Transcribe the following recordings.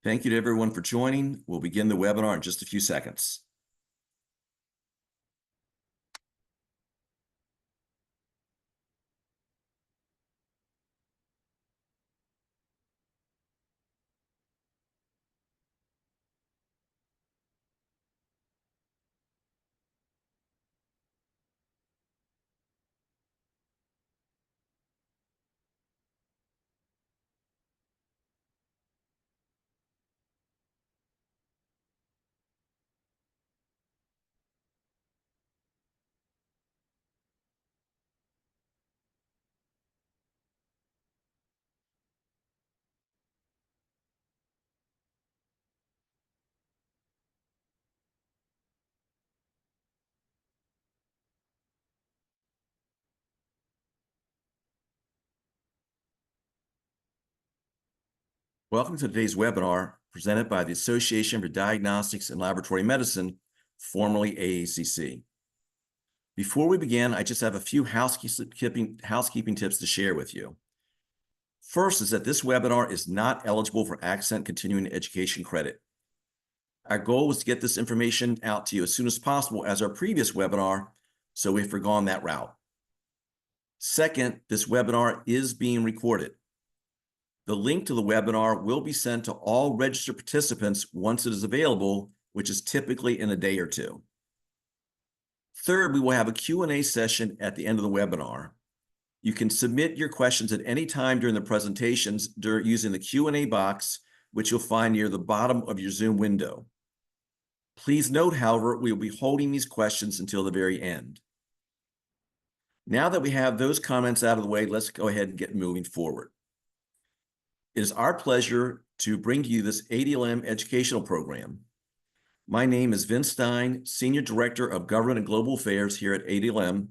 Thank you to everyone for joining. We'll begin the webinar in just a few seconds. Welcome to today's webinar presented by the Association for Diagnostics and Laboratory Medicine, formerly AACC. Before we begin, I just have a few housekeeping tips to share with you. First is that this webinar is not eligible for Accent Continuing Education credit. Our goal was to get this information out to you as soon as possible as our previous webinar, so we've forgone that route. Second, this webinar is being recorded. The link to the webinar will be sent to all registered participants once it is available, which is typically in a day or two. Third, we will have a Q&A session at the end of the webinar. You can submit your questions at any time during the presentations using the Q&A box, which you'll find near the bottom of your Zoom window. Please note, however, we will be holding these questions until the very end. Now that we have those comments out of the way, let's go ahead and get moving forward. It is our pleasure to bring to you this ADLM educational program. My name is Vince Stein, Senior Director of Government and Global Affairs here at ADLM,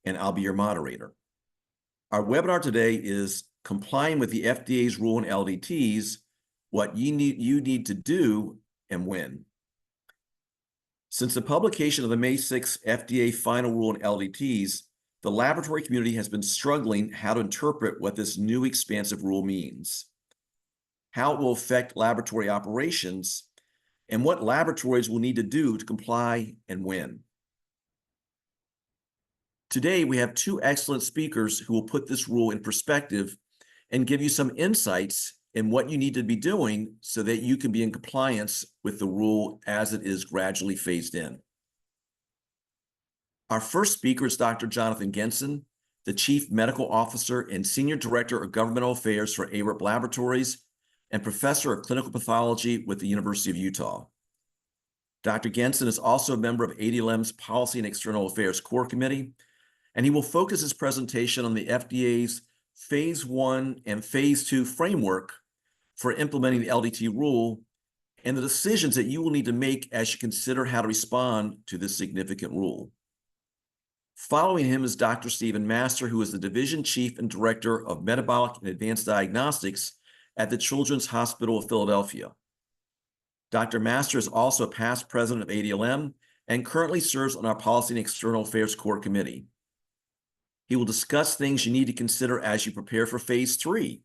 and I'll be your moderator. Our webinar today is Complying with the FDA's rule on LDTs, what you need to do and when. Since the publication of the May 6 FDA final rule on LDTs, the laboratory community has been struggling how to interpret what this new expansive rule means, how it will affect laboratory operations, and what laboratories will need to do to comply and when. Today, we have two excellent speakers who will put this rule in perspective and give you some insights in what you need to be doing so that you can be in compliance with the rule as it is gradually phased in. Our first speaker is Dr. Jonathan Gensen, the Chief Medical Officer and Senior Director of Governmental Affairs for ARUP Laboratories and Professor of Clinical Pathology with the University of Utah. Dr. Gensen is also a member of ADLM's Policy and External Affairs Core Committee, and he will focus his presentation on the FDA's Phase 1 and Phase 2 framework for implementing the LDT rule and the decisions that you will need to make as you consider how to respond to this significant rule. Following him is Dr. Stephen Master, who is the Division Chief and Director of Metabolic and Advanced Diagnostics at the Children's Hospital of Philadelphia. Dr. Master is also a past president of ADLM and currently serves on our Policy and External Affairs Core Committee. He will discuss things you need to consider as you prepare for Phase 3,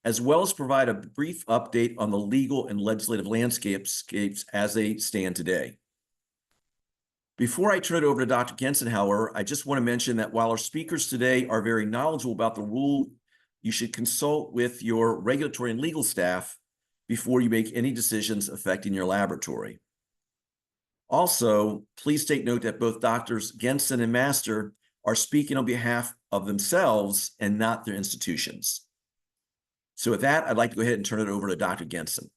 as well as provide a brief update on the legal and legislative landscapes as they stand today. Before I turn it over to Dr. Gensen, however, I just want to mention that while our speakers today are very knowledgeable about the rule, you should consult with your regulatory and legal staff before you make any decisions affecting your laboratory. Also, please take note that both Drs. Gensen and Master are speaking on behalf of themselves and not their institutions. So with that, I'd like to go ahead and turn it over to Dr. Gensen.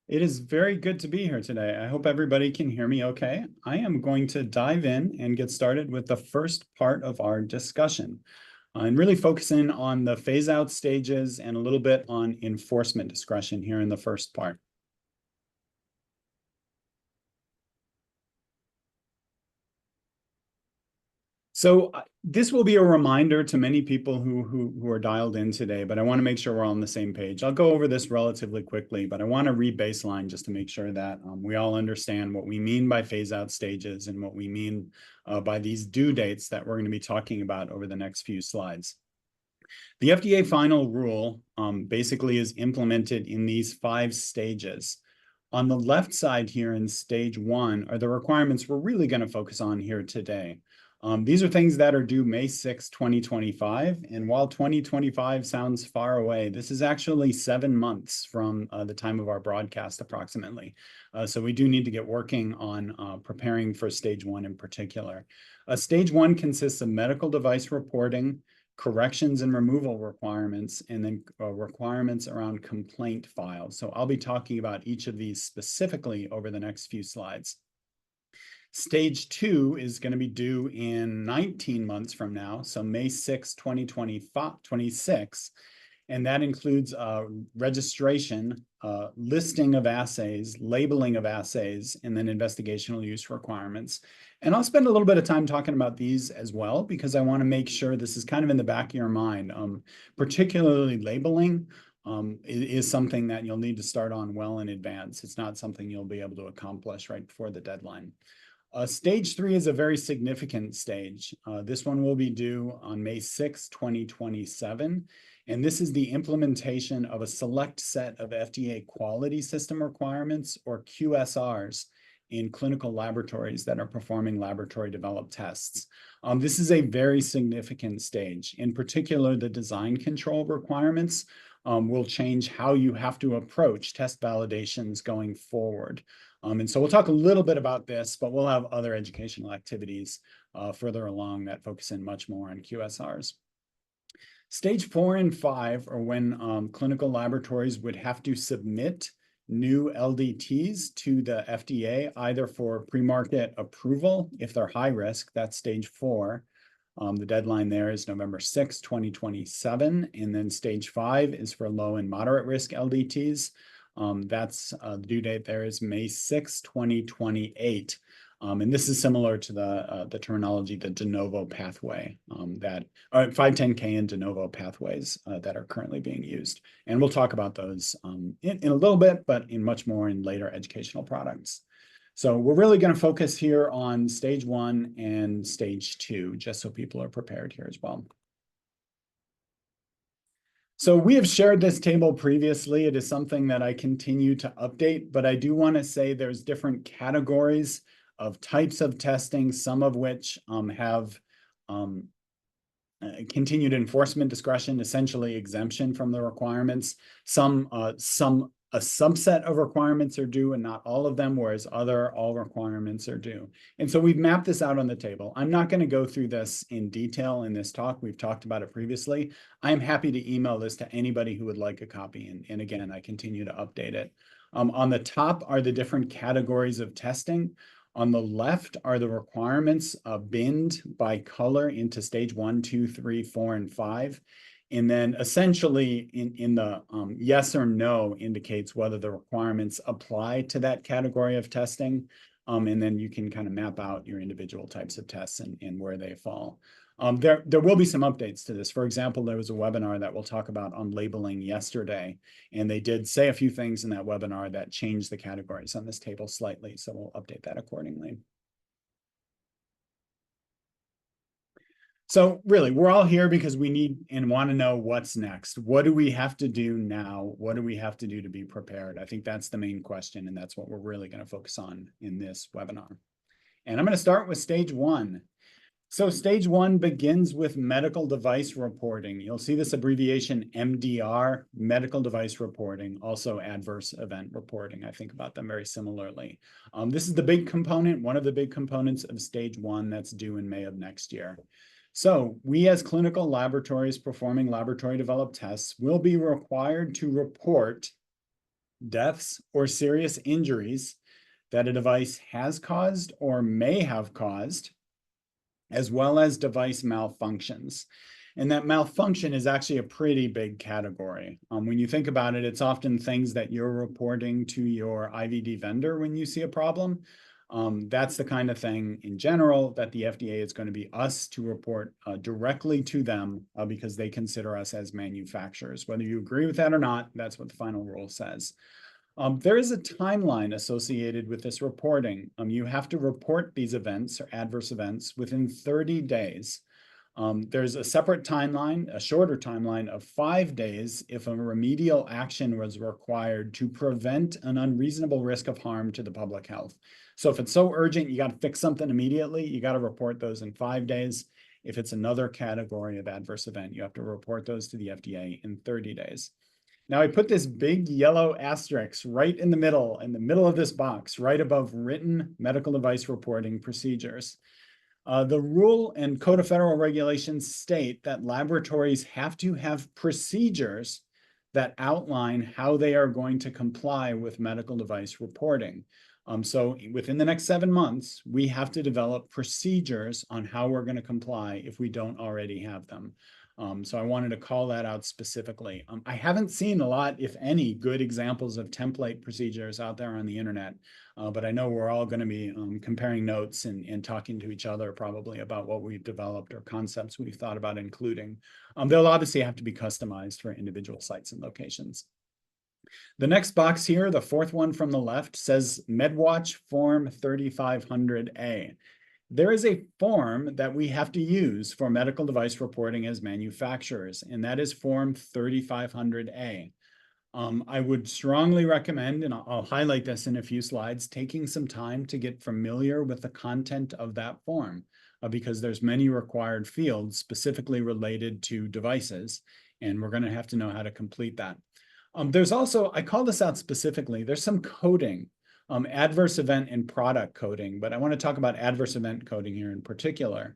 It is very good to be here today. I hope everybody can hear me okay. I am going to dive in and get started with the first part of our discussion. I'm really focusing on the phase-out stages and a little bit on enforcement discretion here in the first part. So this will be a reminder to many people who are dialed in today, but I want to make sure we're all on the same page. I'll go over this relatively quickly, but I want to re-baseline just to make sure that we all understand what we mean by phase-out stages and what we mean by these due dates that we're going to be talking about over the next few slides. The FDA final rule basically is implemented in these 5 stages. On the left side here in stage 1 are the requirements we're really going to focus on here today. These are things that are due May 6, 2025. And while 2025 sounds far away, this is actually 7 months from the time of our broadcast approximately. So we do need to get working on preparing for stage 1 in particular. Stage 1 consists of medical device reporting, corrections and removal requirements, and then requirements around complaint files. So I'll be talking about each of these specifically over the next few slides. Stage 2 is going to be due in 19 months from now, so May 6, 2026. And that includes registration, listing of assays, labeling of assays, and then investigational use requirements. And I'll spend a little bit of time talking about these as well, because I want to make sure this is kind of in the back of your mind. Particularly labeling is something that you'll need to start on well in advance. It's not something you'll be able to accomplish right before the deadline. Stage 3 is a very significant stage. This one will be due on May 6, 2027. And this is the implementation of a select set of FDA quality system requirements, or QSRs, in clinical laboratories that are performing laboratory developed tests. This is a very significant stage. In particular, the design control requirements will change how you have to approach test validations going forward. And so we'll talk a little bit about this, but we'll have other educational activities further along that focus in much more on QSRs. Stage 4 and 5 are when clinical laboratories would have to submit new LDTs to the FDA, either for pre-market approval if they're high risk, that's stage 4. The deadline there is November 6, 2027. And then stage 5 is for low and moderate risk LDTs. That's the due date there is May 6, 2028. And this is similar to the terminology, the de novo pathway, that 510K and de novo pathways that are currently being used. And we'll talk about those in a little bit, but in much more in later educational products. So we're really going to focus here on stage 1 and stage 2, just so people are prepared here as well. So we have shared this table previously. It is something that I continue to update, but I do want to say there's different categories of types of testing, some of which have continued enforcement discretion, essentially exemption from the requirements. A subset of requirements are due and not all of them, whereas all requirements are due. And so we've mapped this out on the table. I'm not going to go through this in detail in this talk. We've talked about it previously. I'm happy to email this to anybody who would like a copy. And again, I continue to update it. On the top are the different categories of testing. On the left are the requirements binned by color into stage 1, 2, 3, 4, and 5. And then essentially in the yes or no indicates whether the requirements apply to that category of testing. And then you can kind of map out your individual types of tests and where they fall. There will be some updates to this. For example, there was a webinar that we'll talk about on labeling yesterday, and they did say a few things in that webinar that changed the categories on this table slightly. So we'll update that accordingly. So really, we're all here because we need and want to know what's next. What do we have to do now? What do we have to do to be prepared? I think that's the main question, and that's what we're really going to focus on in this webinar. And I'm going to start with stage 1. So stage 1 begins with medical device reporting. You'll see this abbreviation MDR, medical device reporting, also adverse event reporting. I think about them very similarly. This is the big component, one of the big components of stage 1 that's due in May of next year. So we as clinical laboratories performing laboratory developed tests will be required to report deaths or serious injuries that a device has caused or may have caused, as well as device malfunctions. And that malfunction is actually a pretty big category. When you think about it, it's often things that you're reporting to your IVD vendor when you see a problem. That's the kind of thing in general that the FDA is going to be us to report directly to them because they consider us as manufacturers. Whether you agree with that or not, that's what the final rule says. There is a timeline associated with this reporting. You have to report these events or adverse events within 30 days. There's a separate timeline, a shorter timeline of 5 days if a remedial action was required to prevent an unreasonable risk of harm to the public health. So if it's so urgent, you got to fix something immediately, you got to report those in 5 days. If it's another category of adverse event, you have to report those to the FDA in 30 days. Now I put this big yellow asterisk right in the middle of this box, right above written medical device reporting procedures. The rule and Code of Federal Regulations state that laboratories have to have procedures that outline how they are going to comply with medical device reporting. So within the next 7 months, we have to develop procedures on how we're going to comply if we don't already have them. So I wanted to call that out specifically. I haven't seen a lot, if any, good examples of template procedures out there on the internet, but I know we're all going to be comparing notes and talking to each other probably about what we've developed or concepts we've thought about including. They'll obviously have to be customized for individual sites and locations. The next box here, the fourth one from the left, says MedWatch Form 3500A. There is a form that we have to use for medical device reporting as manufacturers, and that is Form 3500A. I would strongly recommend, and I'll highlight this in a few slides, taking some time to get familiar with the content of that form, because there's many required fields specifically related to devices, and we're going to have to know how to complete that. There's also, I call this out specifically, there's some coding. Adverse event and product coding, but I want to talk about adverse event coding here in particular.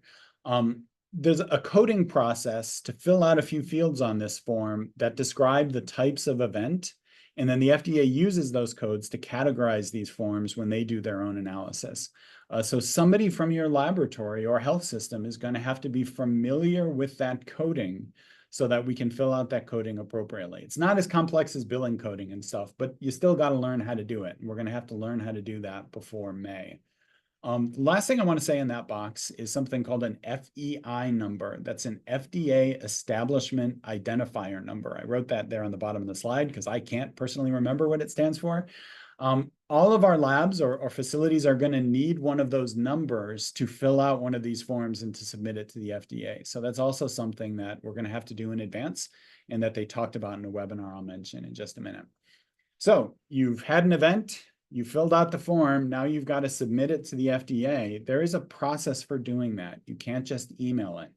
There's a coding process to fill out a few fields on this form that describe the types of event, and then the FDA uses those codes to categorize these forms when they do their own analysis. So somebody from your laboratory or health system is going to have to be familiar with that coding so that we can fill out that coding appropriately. It's not as complex as billing coding and stuff, but you still got to learn how to do it. We're going to have to learn how to do that before May. The last thing I want to say in that box is something called an FEI number. That's an FDA Establishment Identifier number. I wrote that there on the bottom of the slide because I can't personally remember what it stands for. All of our labs or facilities are going to need one of those numbers to fill out one of these forms and to submit it to the FDA. So that's also something that we're going to have to do in advance and that they talked about in a webinar I'll mention in just a minute. So you've had an event, you filled out the form, now you've got to submit it to the FDA. There is a process for doing that. You can't just email it.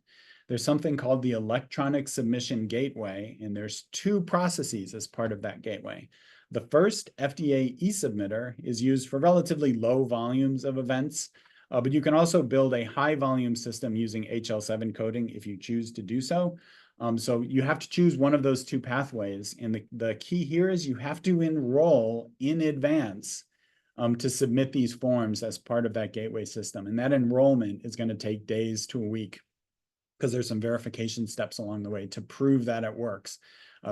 There's something called the Electronic Submission Gateway, and there's 2 processes as part of that gateway. The first, FDA eSubmitter, is used for relatively low volumes of events, but you can also build a high volume system using HL7 coding if you choose to do so. So you have to choose one of those 2 pathways. And the key here is you have to enroll in advance to submit these forms as part of that gateway system. And that enrollment is going to take days to a week because there's some verification steps along the way to prove that it works.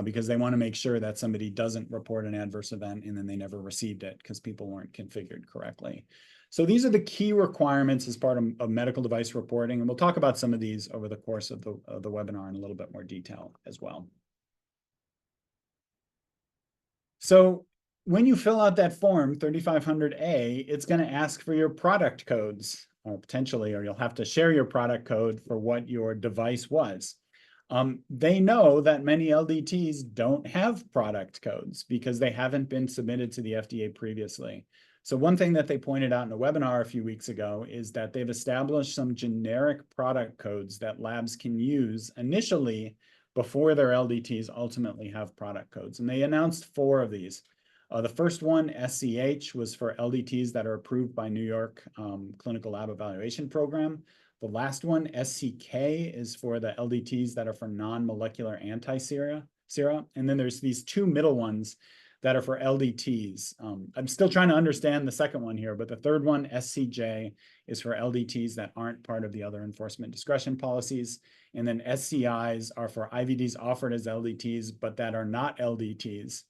Because they want to make sure that somebody doesn't report an adverse event and then they never received it because people weren't configured correctly. So these are the key requirements as part of medical device reporting, and we'll talk about some of these over the course of the webinar in a little bit more detail as well. So when you fill out that form 3500A, it's going to ask for your product codes, potentially, or you'll have to share your product code for what your device was. They know that many LDTs don't have product codes because they haven't been submitted to the FDA previously. So one thing that they pointed out in a webinar a few weeks ago is that they've established some generic product codes that labs can use initially before their LDTs ultimately have product codes. And they announced 4 of these. The first one, SCH, was for LDTs that are approved by New York Clinical Lab Evaluation Program. The last one, SCK, is for the LDTs that are for non-molecular anti-sera. And then there's these 2 middle ones that are for LDTs. I'm still trying to understand the second one here, but the third one, SCJ, is for LDTs that aren't part of the other enforcement discretion policies. And then SCIs are for IVDs offered as LDTs, but that are not LDTs.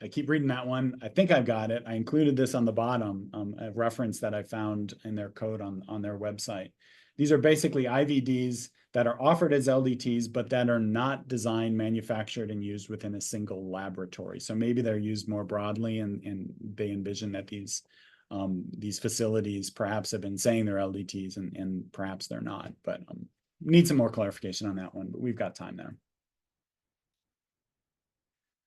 I keep reading that one. I think I've got it. I included this on the bottom, a reference that I found in their code on their website. These are basically IVDs that are offered as LDTs, but that are not designed, manufactured, and used within a single laboratory. So maybe they're used more broadly, and they envision that these facilities perhaps have been saying they're LDTs, and perhaps they're not. But need some more clarification on that one, but we've got time there.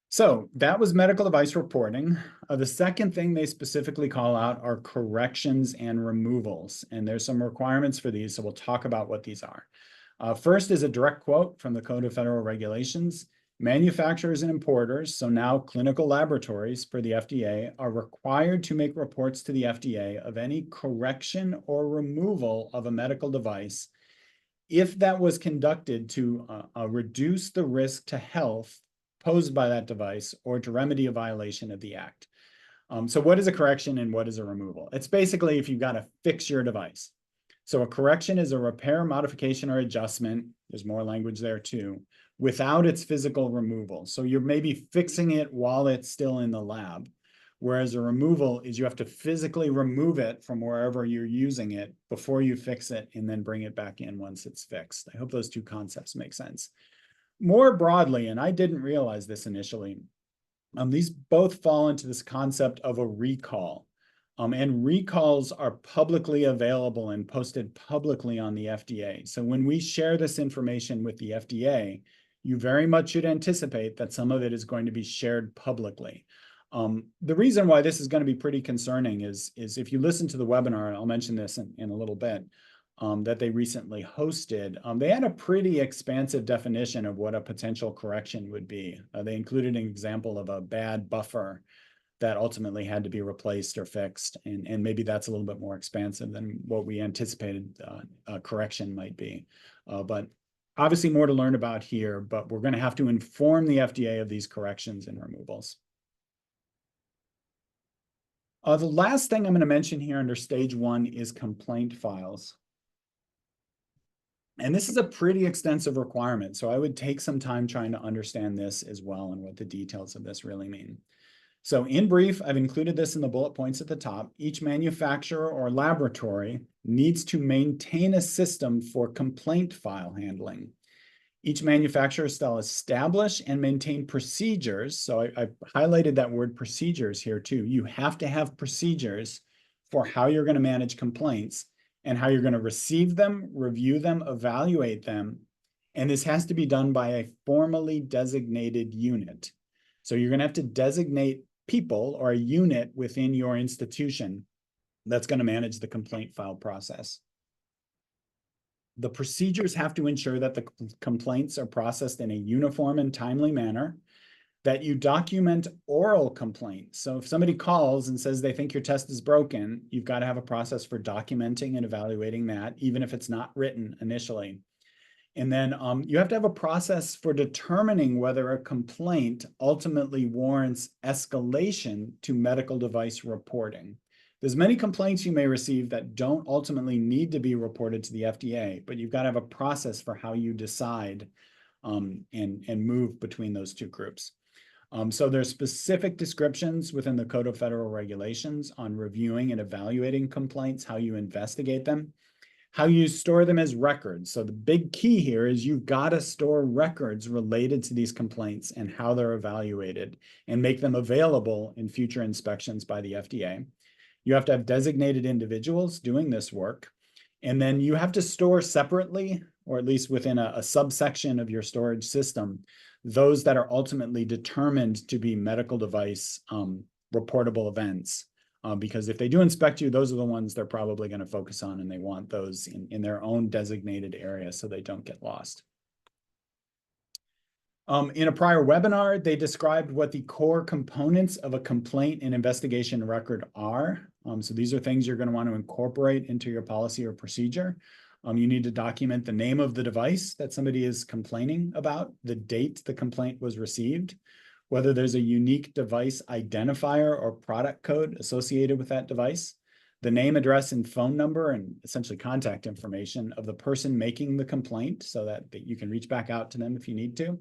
So that was medical device reporting. The second thing they specifically call out are corrections and removals. And there's some requirements for these, so we'll talk about what these are. First is a direct quote from the Code of Federal Regulations. Manufacturers and importers, so now clinical laboratories for the FDA, are required to make reports to the FDA of any correction or removal of a medical device if that was conducted to reduce the risk to health posed by that device or to remedy a violation of the act. So what is a correction and what is a removal? It's basically if you've got to fix your device. So a correction is a repair, modification, or adjustment. There's more language there too, without its physical removal. So you're maybe fixing it while it's still in the lab. Whereas a removal is you have to physically remove it from wherever you're using it before you fix it and then bring it back in once it's fixed. I hope those two concepts make sense. More broadly, and I didn't realize this initially, these both fall into this concept of a recall. And recalls are publicly available and posted publicly on the FDA. So when we share this information with the FDA, you very much should anticipate that some of it is going to be shared publicly. The reason why this is going to be pretty concerning is if you listen to the webinar, and I'll mention this in a little bit, that they recently hosted, they had a pretty expansive definition of what a potential correction would be. They included an example of a bad buffer that ultimately had to be replaced or fixed, and maybe that's a little bit more expansive than what we anticipated a correction might be. But obviously more to learn about here, but we're going to have to inform the FDA of these corrections and removals. The last thing I'm going to mention here under stage 1 is complaint files. And this is a pretty extensive requirement, so I would take some time trying to understand this as well and what the details of this really mean. So in brief, I've included this in the bullet points at the top. Each manufacturer or laboratory needs to maintain a system for complaint file handling. Each manufacturer shall establish and maintain procedures. So I highlighted that word procedures here too. You have to have procedures for how you're going to manage complaints and how you're going to receive them, review them, evaluate them. And this has to be done by a formally designated unit. So you're going to have to designate people or a unit within your institution that's going to manage the complaint file process. The procedures have to ensure that the complaints are processed in a uniform and timely manner, that you document oral complaints. So if somebody calls and says they think your test is broken, you've got to have a process for documenting and evaluating that, even if it's not written initially. And then you have to have a process for determining whether a complaint ultimately warrants escalation to medical device reporting. There's many complaints you may receive that don't ultimately need to be reported to the FDA, but you've got to have a process for how you decide and move between those two groups. So there's specific descriptions within the Code of Federal Regulations on reviewing and evaluating complaints, how you investigate them, how you store them as records. So the big key here is you've got to store records related to these complaints and how they're evaluated and make them available in future inspections by the FDA. You have to have designated individuals doing this work. And then you have to store separately, or at least within a subsection of your storage system, those that are ultimately determined to be medical device reportable events. Because if they do inspect you, those are the ones they're probably going to focus on, and they want those in their own designated area so they don't get lost. In a prior webinar, they described what the core components of a complaint and investigation record are. So these are things you're going to want to incorporate into your policy or procedure. You need to document the name of the device that somebody is complaining about, the date the complaint was received, whether there's a unique device identifier or product code associated with that device, the name, address, and phone number, and essentially contact information of the person making the complaint so that you can reach back out to them if you need to,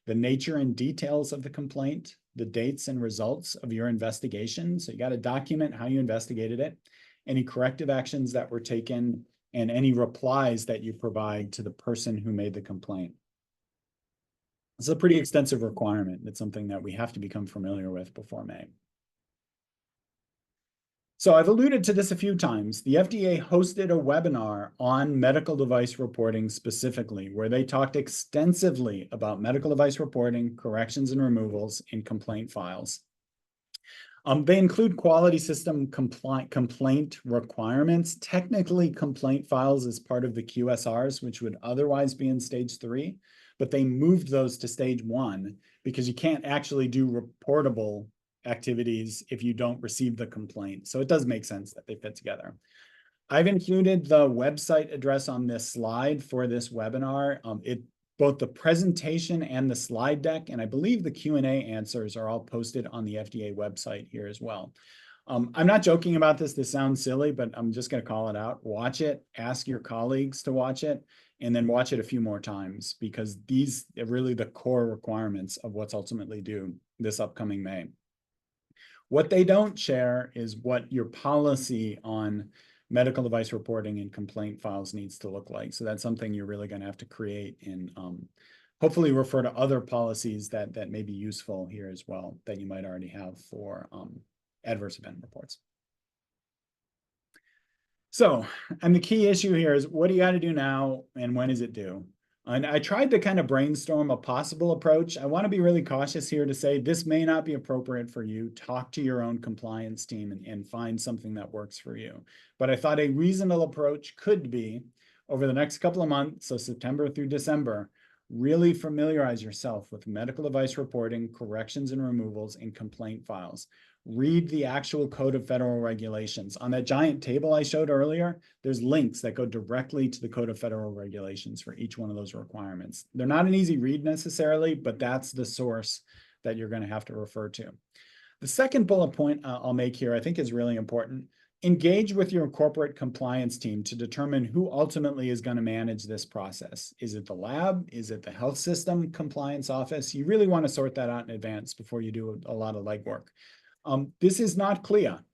the nature and details of the complaint, the dates and results of your investigation. So you got to document how you investigated it, any corrective actions that were taken, and any replies that you provide to the person who made the complaint. It's a pretty extensive requirement. It's something that we have to become familiar with before May. So I've alluded to this a few times. The FDA hosted a webinar on medical device reporting specifically, where they talked extensively about medical device reporting, corrections and removals in complaint files. They include quality system complaint requirements. Technically, complaint files is part of the QSRs, which would otherwise be in stage 3, but they moved those to stage 1 because you can't actually do reportable activities if you don't receive the complaint. So it does make sense that they fit together. I've included the website address on this slide for this webinar. Both the presentation and the slide deck, and I believe the Q&A answers are all posted on the FDA website here as well. I'm not joking about this. This sounds silly, but I'm just going to call it out. Watch it, ask your colleagues to watch it, and then watch it a few more times, because these are really the core requirements of what's ultimately due this upcoming May. What they don't share is what your policy on medical device reporting and complaint files needs to look like. So that's something you're really going to have to create and hopefully refer to other policies that may be useful here as well that you might already have for adverse event reports. So, and the key issue here is, what do you got to do now and when is it due? And I tried to kind of brainstorm a possible approach. I want to be really cautious here to say this may not be appropriate for you. Talk to your own compliance team and find something that works for you. But I thought a reasonable approach could be, over the next couple of months, so September through December, really familiarize yourself with medical device reporting, corrections and removals, and complaint files. Read the actual Code of Federal Regulations. On that giant table I showed earlier, there's links that go directly to the Code of Federal Regulations for each one of those requirements. They're not an easy read necessarily, but that's the source that you're going to have to refer to. The second bullet point I'll make here, I think, is really important. Engage with your corporate compliance team to determine who ultimately is going to manage this process. Is it the lab? Is it the health system compliance office? You really want to sort that out in advance before you do a lot of legwork. This is not CLIA.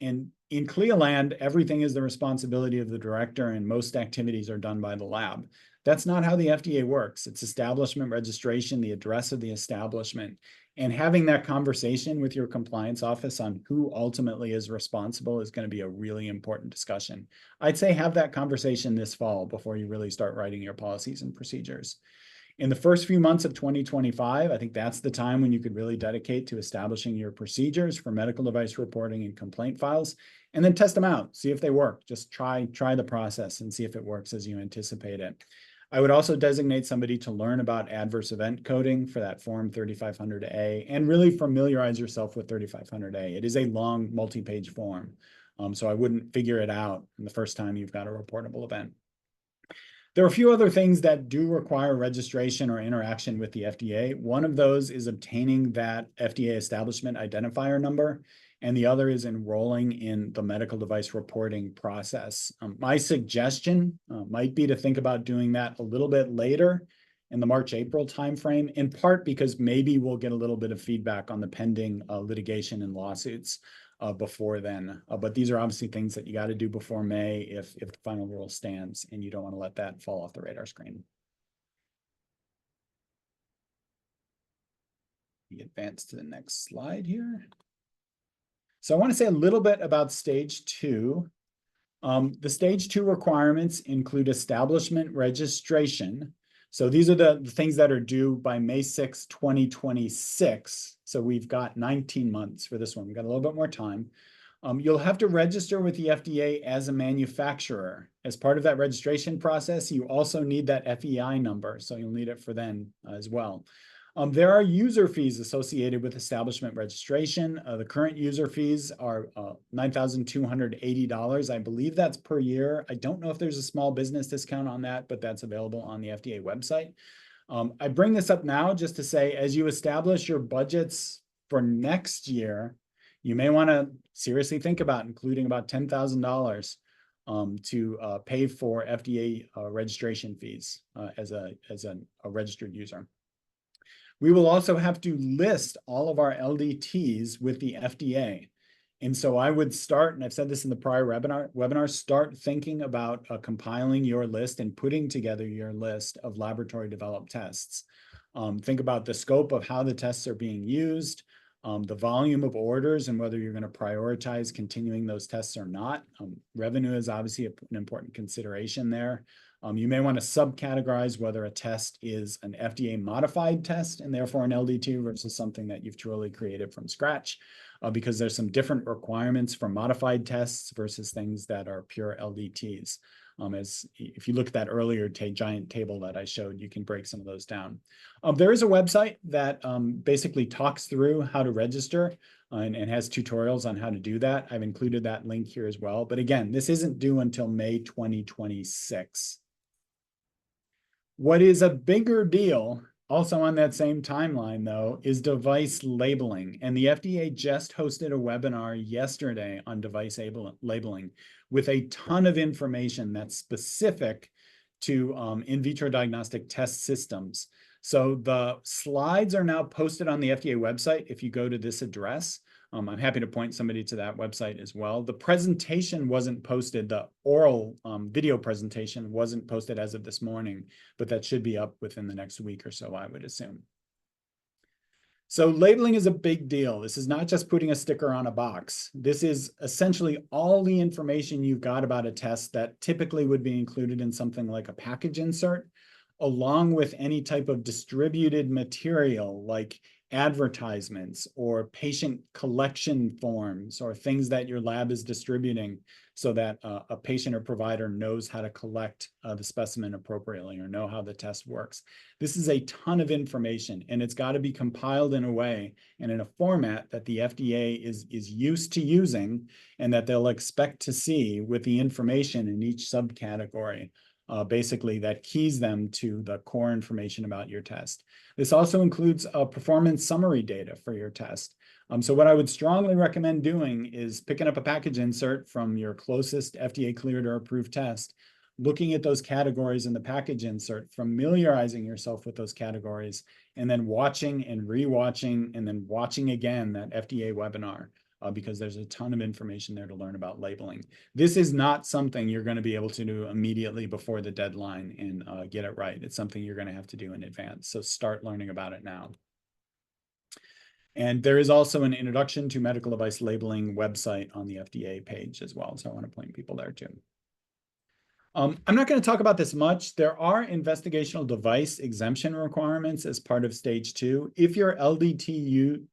And in CLIA land, everything is the responsibility of the director and most activities are done by the lab. That's not how the FDA works. It's establishment registration, the address of the establishment, and having that conversation with your compliance office on who ultimately is responsible is going to be a really important discussion. I'd say have that conversation this fall before you really start writing your policies and procedures. In the first few months of 2025, I think that's the time when you could really dedicate to establishing your procedures for medical device reporting and complaint files, and then test them out, see if they work. Just try the process and see if it works as you anticipate it. I would also designate somebody to learn about adverse event coding for that form 3500A and really familiarize yourself with 3500A. It is a long multi-page form, so I wouldn't figure it out the first time you've got a reportable event. There are a few other things that do require registration or interaction with the FDA. One of those is obtaining that FDA establishment identifier number, and the other is enrolling in the medical device reporting process. My suggestion might be to think about doing that a little bit later in the March-April timeframe, in part because maybe we'll get a little bit of feedback on the pending litigation and lawsuits before then. But these are obviously things that you got to do before May if the final rule stands, and you don't want to let that fall off the radar screen. We advance to the next slide here. So I want to say a little bit about stage 2. The stage 2 requirements include establishment registration. So these are the things that are due by May 6, 2026. So we've got 19 months for this one. We've got a little bit more time. You'll have to register with the FDA as a manufacturer. As part of that registration process, you also need that FEI number. So you'll need it for then as well. There are user fees associated with establishment registration. The current user fees are $9,280. I believe that's per year. I don't know if there's a small business discount on that, but that's available on the FDA website. I bring this up now just to say, as you establish your budgets for next year, you may want to seriously think about including about $10,000 to pay for FDA registration fees as a registered user. We will also have to list all of our LDTs with the FDA. And so I would start, and I've said this in the prior webinar, start thinking about compiling your list and putting together your list of laboratory developed tests. Think about the scope of how the tests are being used, the volume of orders and whether you're going to prioritize continuing those tests or not. Revenue is obviously an important consideration there. You may want to subcategorize whether a test is an FDA modified test and therefore an LDT versus something that you've truly created from scratch, because there's some different requirements for modified tests versus things that are pure LDTs. As if you look at that earlier giant table that I showed, you can break some of those down. There is a website that basically talks through how to register and has tutorials on how to do that. I've included that link here as well. But again, this isn't due until May 2026. What is a bigger deal, also on that same timeline though, is device labeling. And the FDA just hosted a webinar yesterday on device labeling with a ton of information that's specific to in vitro diagnostic test systems. So the slides are now posted on the FDA website if you go to this address. I'm happy to point somebody to that website as well. The presentation wasn't posted. The oral video presentation wasn't posted as of this morning, but that should be up within the next week or so, I would assume. So labeling is a big deal. This is not just putting a sticker on a box. This is essentially all the information you've got about a test that typically would be included in something like a package insert, along with any type of distributed material like advertisements or patient collection forms or things that your lab is distributing so that a patient or provider knows how to collect the specimen appropriately or know how the test works. This is a ton of information, and it's got to be compiled in a way and in a format that the FDA is used to using and that they'll expect to see with the information in each subcategory. Basically that keys them to the core information about your test. This also includes performance summary data for your test. So what I would strongly recommend doing is picking up a package insert from your closest FDA cleared or approved test, looking at those categories in the package insert, familiarizing yourself with those categories, and then watching and rewatching and then watching again that FDA webinar. Because there's a ton of information there to learn about labeling. This is not something you're going to be able to do immediately before the deadline and get it right. It's something you're going to have to do in advance. So start learning about it now. And there is also an introduction to medical device labeling website on the FDA page as well. So I want to point people there too. I'm not going to talk about this much. There are investigational device exemption requirements as part of stage 2. If your LDTs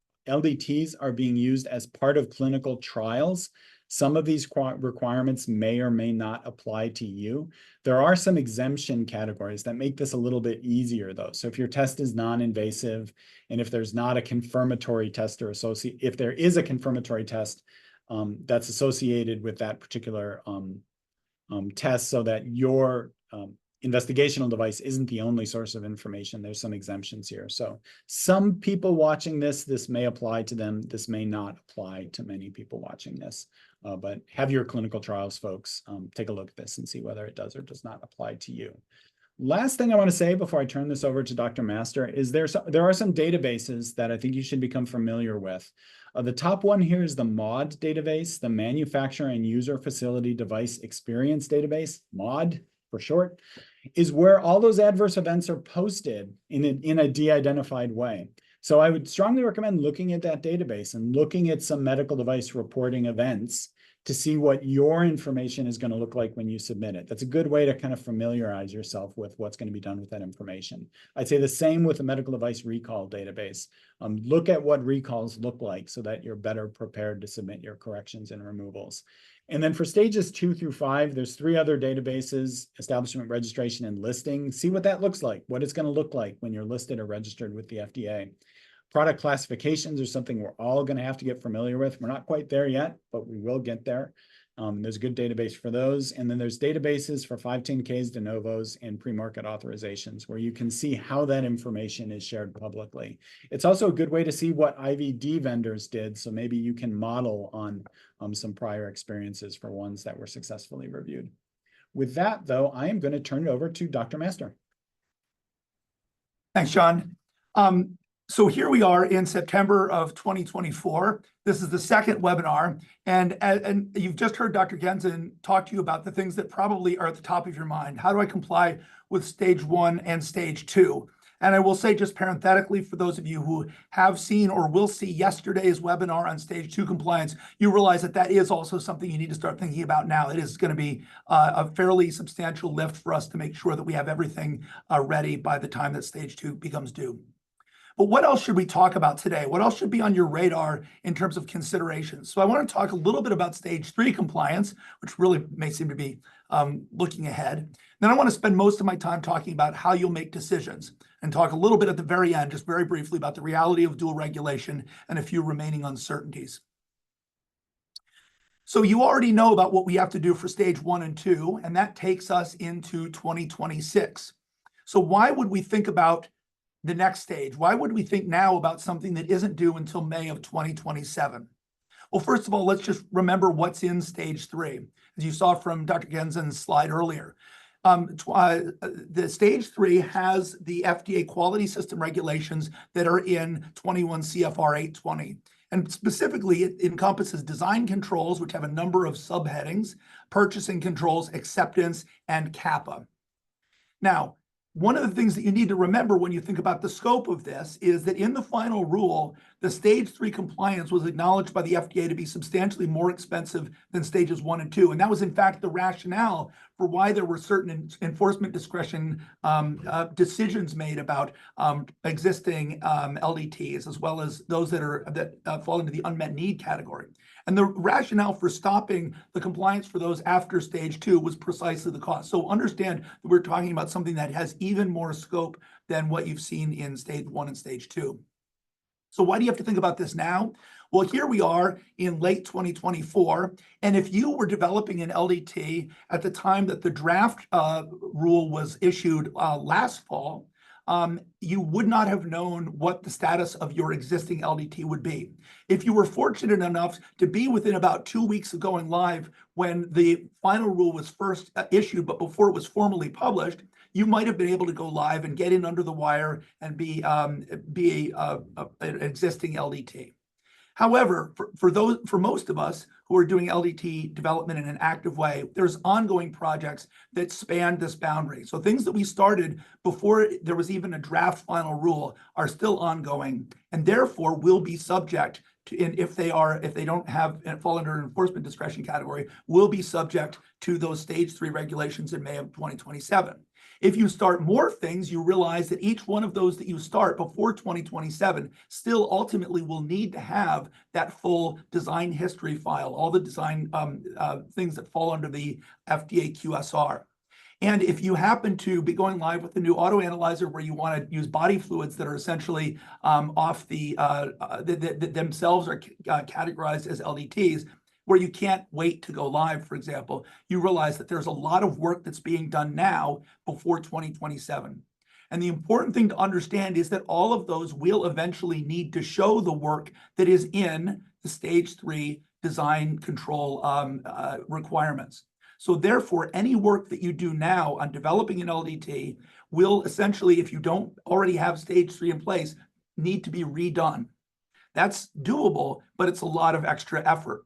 are being used as part of clinical trials, some of these requirements may or may not apply to you. There are some exemption categories that make this a little bit easier though. So if your test is non-invasive and if there's not a confirmatory test or if there is a confirmatory test that's associated with that particular test so that your investigational device isn't the only source of information. There's some exemptions here. So some people watching this may apply to them. This may not apply to many people watching this. But have your clinical trials folks take a look at this and see whether it does or does not apply to you. Last thing I want to say before I turn this over to Dr. Master is there are some databases that I think you should become familiar with. The top one here is the MAUDE database, the Manufacturer and User Facility Device Experience Database, MAUDE for short, is where all those adverse events are posted in a de-identified way. So I would strongly recommend looking at that database and looking at some medical device reporting events to see what your information is going to look like when you submit it. That's a good way to kind of familiarize yourself with what's going to be done with that information. I'd say the same with the medical device recall database. Look at what recalls look like so that you're better prepared to submit your corrections and removals. And then for stages 2 through 5, there's 3 other databases: establishment, registration, and listing. See what that looks like, what it's going to look like when you're listed or registered with the FDA. Product classifications are something we're all going to have to get familiar with. We're not quite there yet, but we will get there. There's a good database for those. And then there's databases for 510Ks, de novos, and pre-market authorizations where you can see how that information is shared publicly. It's also a good way to see what IVD vendors did. So maybe you can model on some prior experiences for ones that were successfully reviewed. With that, though, I am going to turn it over to Dr. Master. Thanks, John. So here we are in September of 2024. This is the second webinar, and you've just heard Dr. Gensen talk to you about the things that probably are at the top of your mind. How do I comply with stage 1 and stage 2? And I will say just parenthetically, for those of you who have seen or will see yesterday's webinar on stage 2 compliance, you realize that that is also something you need to start thinking about now. It is going to be a fairly substantial lift for us to make sure that we have everything ready by the time that stage 2 becomes due. But what else should we talk about today? What else should be on your radar in terms of considerations? So I want to talk a little bit about stage 3 compliance, which really may seem to be looking ahead. Then I want to spend most of my time talking about how you'll make decisions and talk a little bit at the very end, just very briefly, about the reality of dual regulation and a few remaining uncertainties. So you already know about what we have to do for stage 1 and 2, and that takes us into 2026. So why would we think about the next stage? Why would we think now about something that isn't due until May of 2027? Well, first of all, let's just remember what's in stage 3. As you saw from Dr. Genzen's slide earlier, the stage 3 has the FDA quality system regulations that are in 21 CFR 820. And specifically, it encompasses design controls, which have a number of subheadings, purchasing controls, acceptance, and CAPA. Now, one of the things that you need to remember when you think about the scope of this is that in the final rule, the stage 3 compliance was acknowledged by the FDA to be substantially more expensive than stages 1 and 2. And that was, in fact, the rationale for why there were certain enforcement discretion decisions made about existing LDTs, as well as those that fall into the unmet need category. And the rationale for stopping the compliance for those after stage 2 was precisely the cost. So understand that we're talking about something that has even more scope than what you've seen in stage 1 and stage 2. So why do you have to think about this now? Well, here we are in late 2024. And if you were developing an LDT at the time that the draft rule was issued last fall, you would not have known what the status of your existing LDT would be. If you were fortunate enough to be within about 2 weeks of going live when the final rule was first issued, but before it was formally published, you might have been able to go live and get in under the wire and be an existing LDT. However, for most of us who are doing LDT development in an active way, there's ongoing projects that span this boundary. So things that we started before there was even a draft final rule are still ongoing, and therefore will be subject to, if they don't have fall under an enforcement discretion category, will be subject to those stage 3 regulations in May of 2027. If you start more things, you realize that each one of those that you start before 2027 still ultimately will need to have that full design history file, all the design things that fall under the FDA QSR. And if you happen to be going live with a new auto analyzer where you want to use body fluids that are essentially off that themselves are categorized as LDTs, where you can't wait to go live, for example, you realize that there's a lot of work that's being done now before 2027. And the important thing to understand is that all of those will eventually need to show the work that is in the stage 3 design control requirements. So therefore, any work that you do now on developing an LDT will essentially, if you don't already have stage 3 in place, need to be redone. That's doable, but it's a lot of extra effort.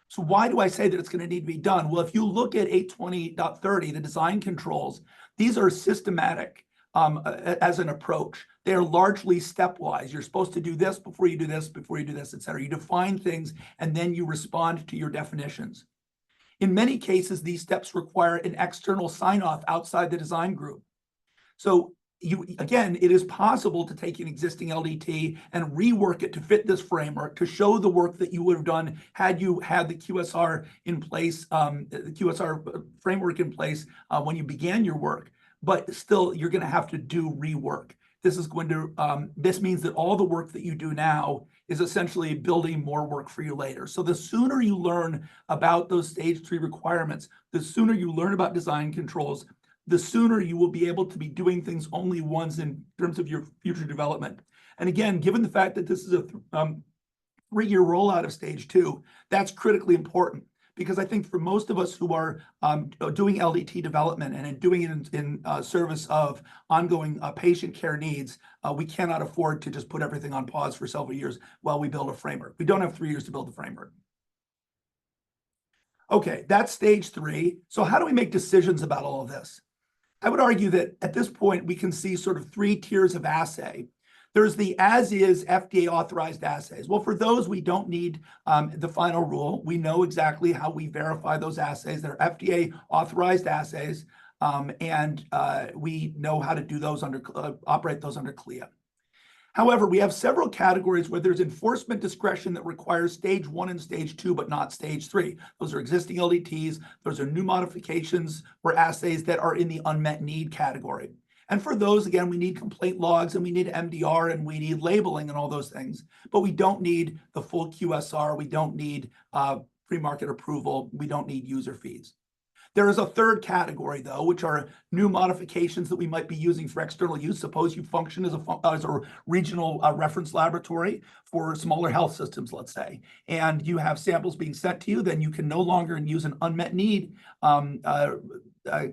So why do I say that it's going to need to be done? Well, if you look at 820.30, the design controls, these are systematic as an approach. They are largely stepwise. You're supposed to do this before you do this, before you do this, et cetera. You define things, and then you respond to your definitions. In many cases, these steps require an external sign-off outside the design group. So again, it is possible to take an existing LDT and rework it to fit this framework, to show the work that you would have done had you had the QSR in place, the QSR framework in place when you began your work. But still, you're going to have to do rework. This means that all the work that you do now is essentially building more work for you later. So the sooner you learn about those stage 3 requirements, the sooner you learn about design controls, the sooner you will be able to be doing things only once in terms of your future development. And again, given the fact that this is a 3-year rollout of stage 2, that's critically important, because I think for most of us who are doing LDT development and doing it in service of ongoing patient care needs, we cannot afford to just put everything on pause for several years while we build a framework. We don't have 3 years to build the framework. Okay, that's stage 3. So how do we make decisions about all of this? I would argue that at this point, we can see sort of 3 tiers of assay. There's the as-is FDA authorized assays. Well, for those, we don't need the final rule. We know exactly how we verify those assays. They're FDA authorized assays, and we know how to do those operate those under CLIA. However, we have several categories where there's enforcement discretion that requires stage 1 and stage 2, but not stage 3. Those are existing LDTs. Those are new modifications or assays that are in the unmet need category. And for those, again, we need complaint logs and we need MDR and we need labeling and all those things, but we don't need the full QSR. We don't need pre-market approval. We don't need user fees. There is a third category, though, which are new modifications that we might be using for external use. Suppose you function as a regional reference laboratory for smaller health systems, let's say, and you have samples being sent to you, then you can no longer use an unmet need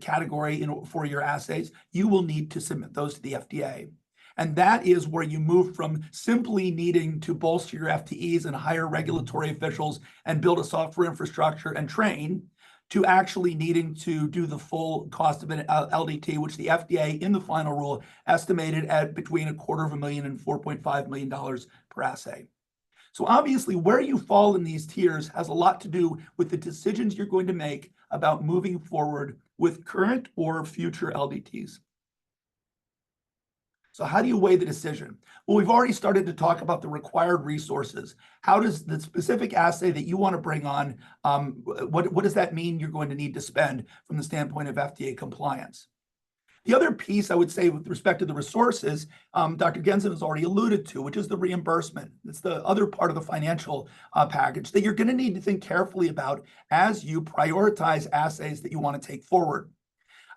category for your assays. You will need to submit those to the FDA. And that is where you move from simply needing to bolster your FTEs and hire regulatory officials and build a software infrastructure and train, to actually needing to do the full cost of an LDT, which the FDA in the final rule estimated at between $250,000 and $4.5 million per assay. So obviously where you fall in these tiers has a lot to do with the decisions you're going to make about moving forward with current or future LDTs. So how do you weigh the decision? Well, we've already started to talk about the required resources. How does the specific assay that you want to bring on, what does that mean you're going to need to spend from the standpoint of FDA compliance? The other piece I would say with respect to the resources, Dr. Gensen has already alluded to, which is the reimbursement. It's the other part of the financial package that you're going to need to think carefully about as you prioritize assays that you want to take forward.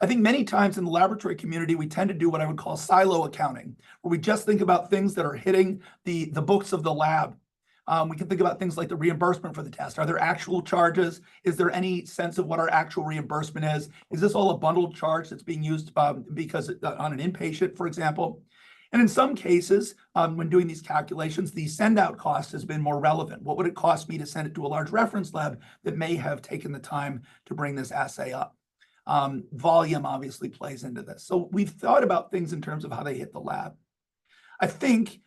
I think many times in the laboratory community, we tend to do what I would call silo accounting, where we just think about things that are hitting the books of the lab. We can think about things like the reimbursement for the test. Are there actual charges? Is there any sense of what our actual reimbursement is? Is this all a bundled charge that's being used because on an inpatient, for example? And in some cases, when doing these calculations, the send-out cost has been more relevant. What would it cost me to send it to a large reference lab that may have taken the time to bring this assay up? Volume obviously plays into this. So we've thought about things in terms of how they hit the lab. I think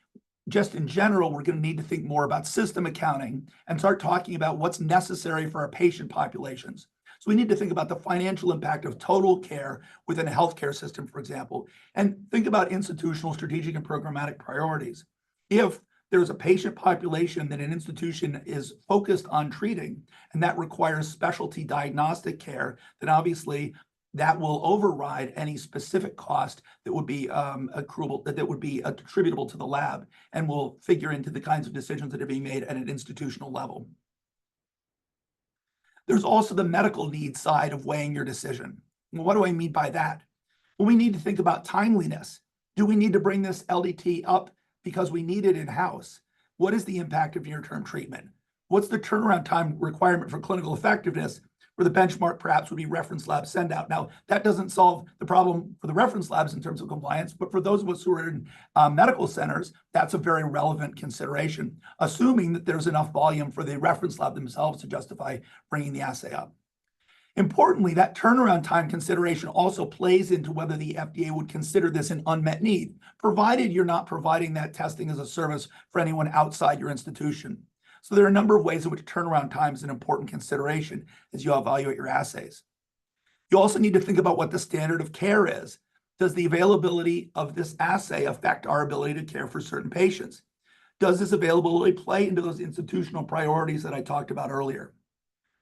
just in general, we're going to need to think more about system accounting and start talking about what's necessary for our patient populations. So we need to think about the financial impact of total care within a healthcare system, for example, and think about institutional, strategic, and programmatic priorities. If there's a patient population that an institution is focused on treating, and that requires specialty diagnostic care, then obviously that will override any specific cost that would be accruable, that would be attributable to the lab, and will figure into the kinds of decisions that are being made at an institutional level. There's also the medical need side of weighing your decision. Well, what do I mean by that? Well, we need to think about timeliness. Do we need to bring this LDT up because we need it in-house? What is the impact of near-term treatment? What's the turnaround time requirement for clinical effectiveness, where the benchmark perhaps would be reference lab send out? Now, that doesn't solve the problem for the reference labs in terms of compliance, but for those of us who are in medical centers, that's a very relevant consideration, assuming that there's enough volume for the reference lab themselves to justify bringing the assay up. Importantly, that turnaround time consideration also plays into whether the FDA would consider this an unmet need, provided you're not providing that testing as a service for anyone outside your institution. So there are a number of ways in which turnaround time is an important consideration as you evaluate your assays. You also need to think about what the standard of care is. Does the availability of this assay affect our ability to care for certain patients? Does this availability play into those institutional priorities that I talked about earlier?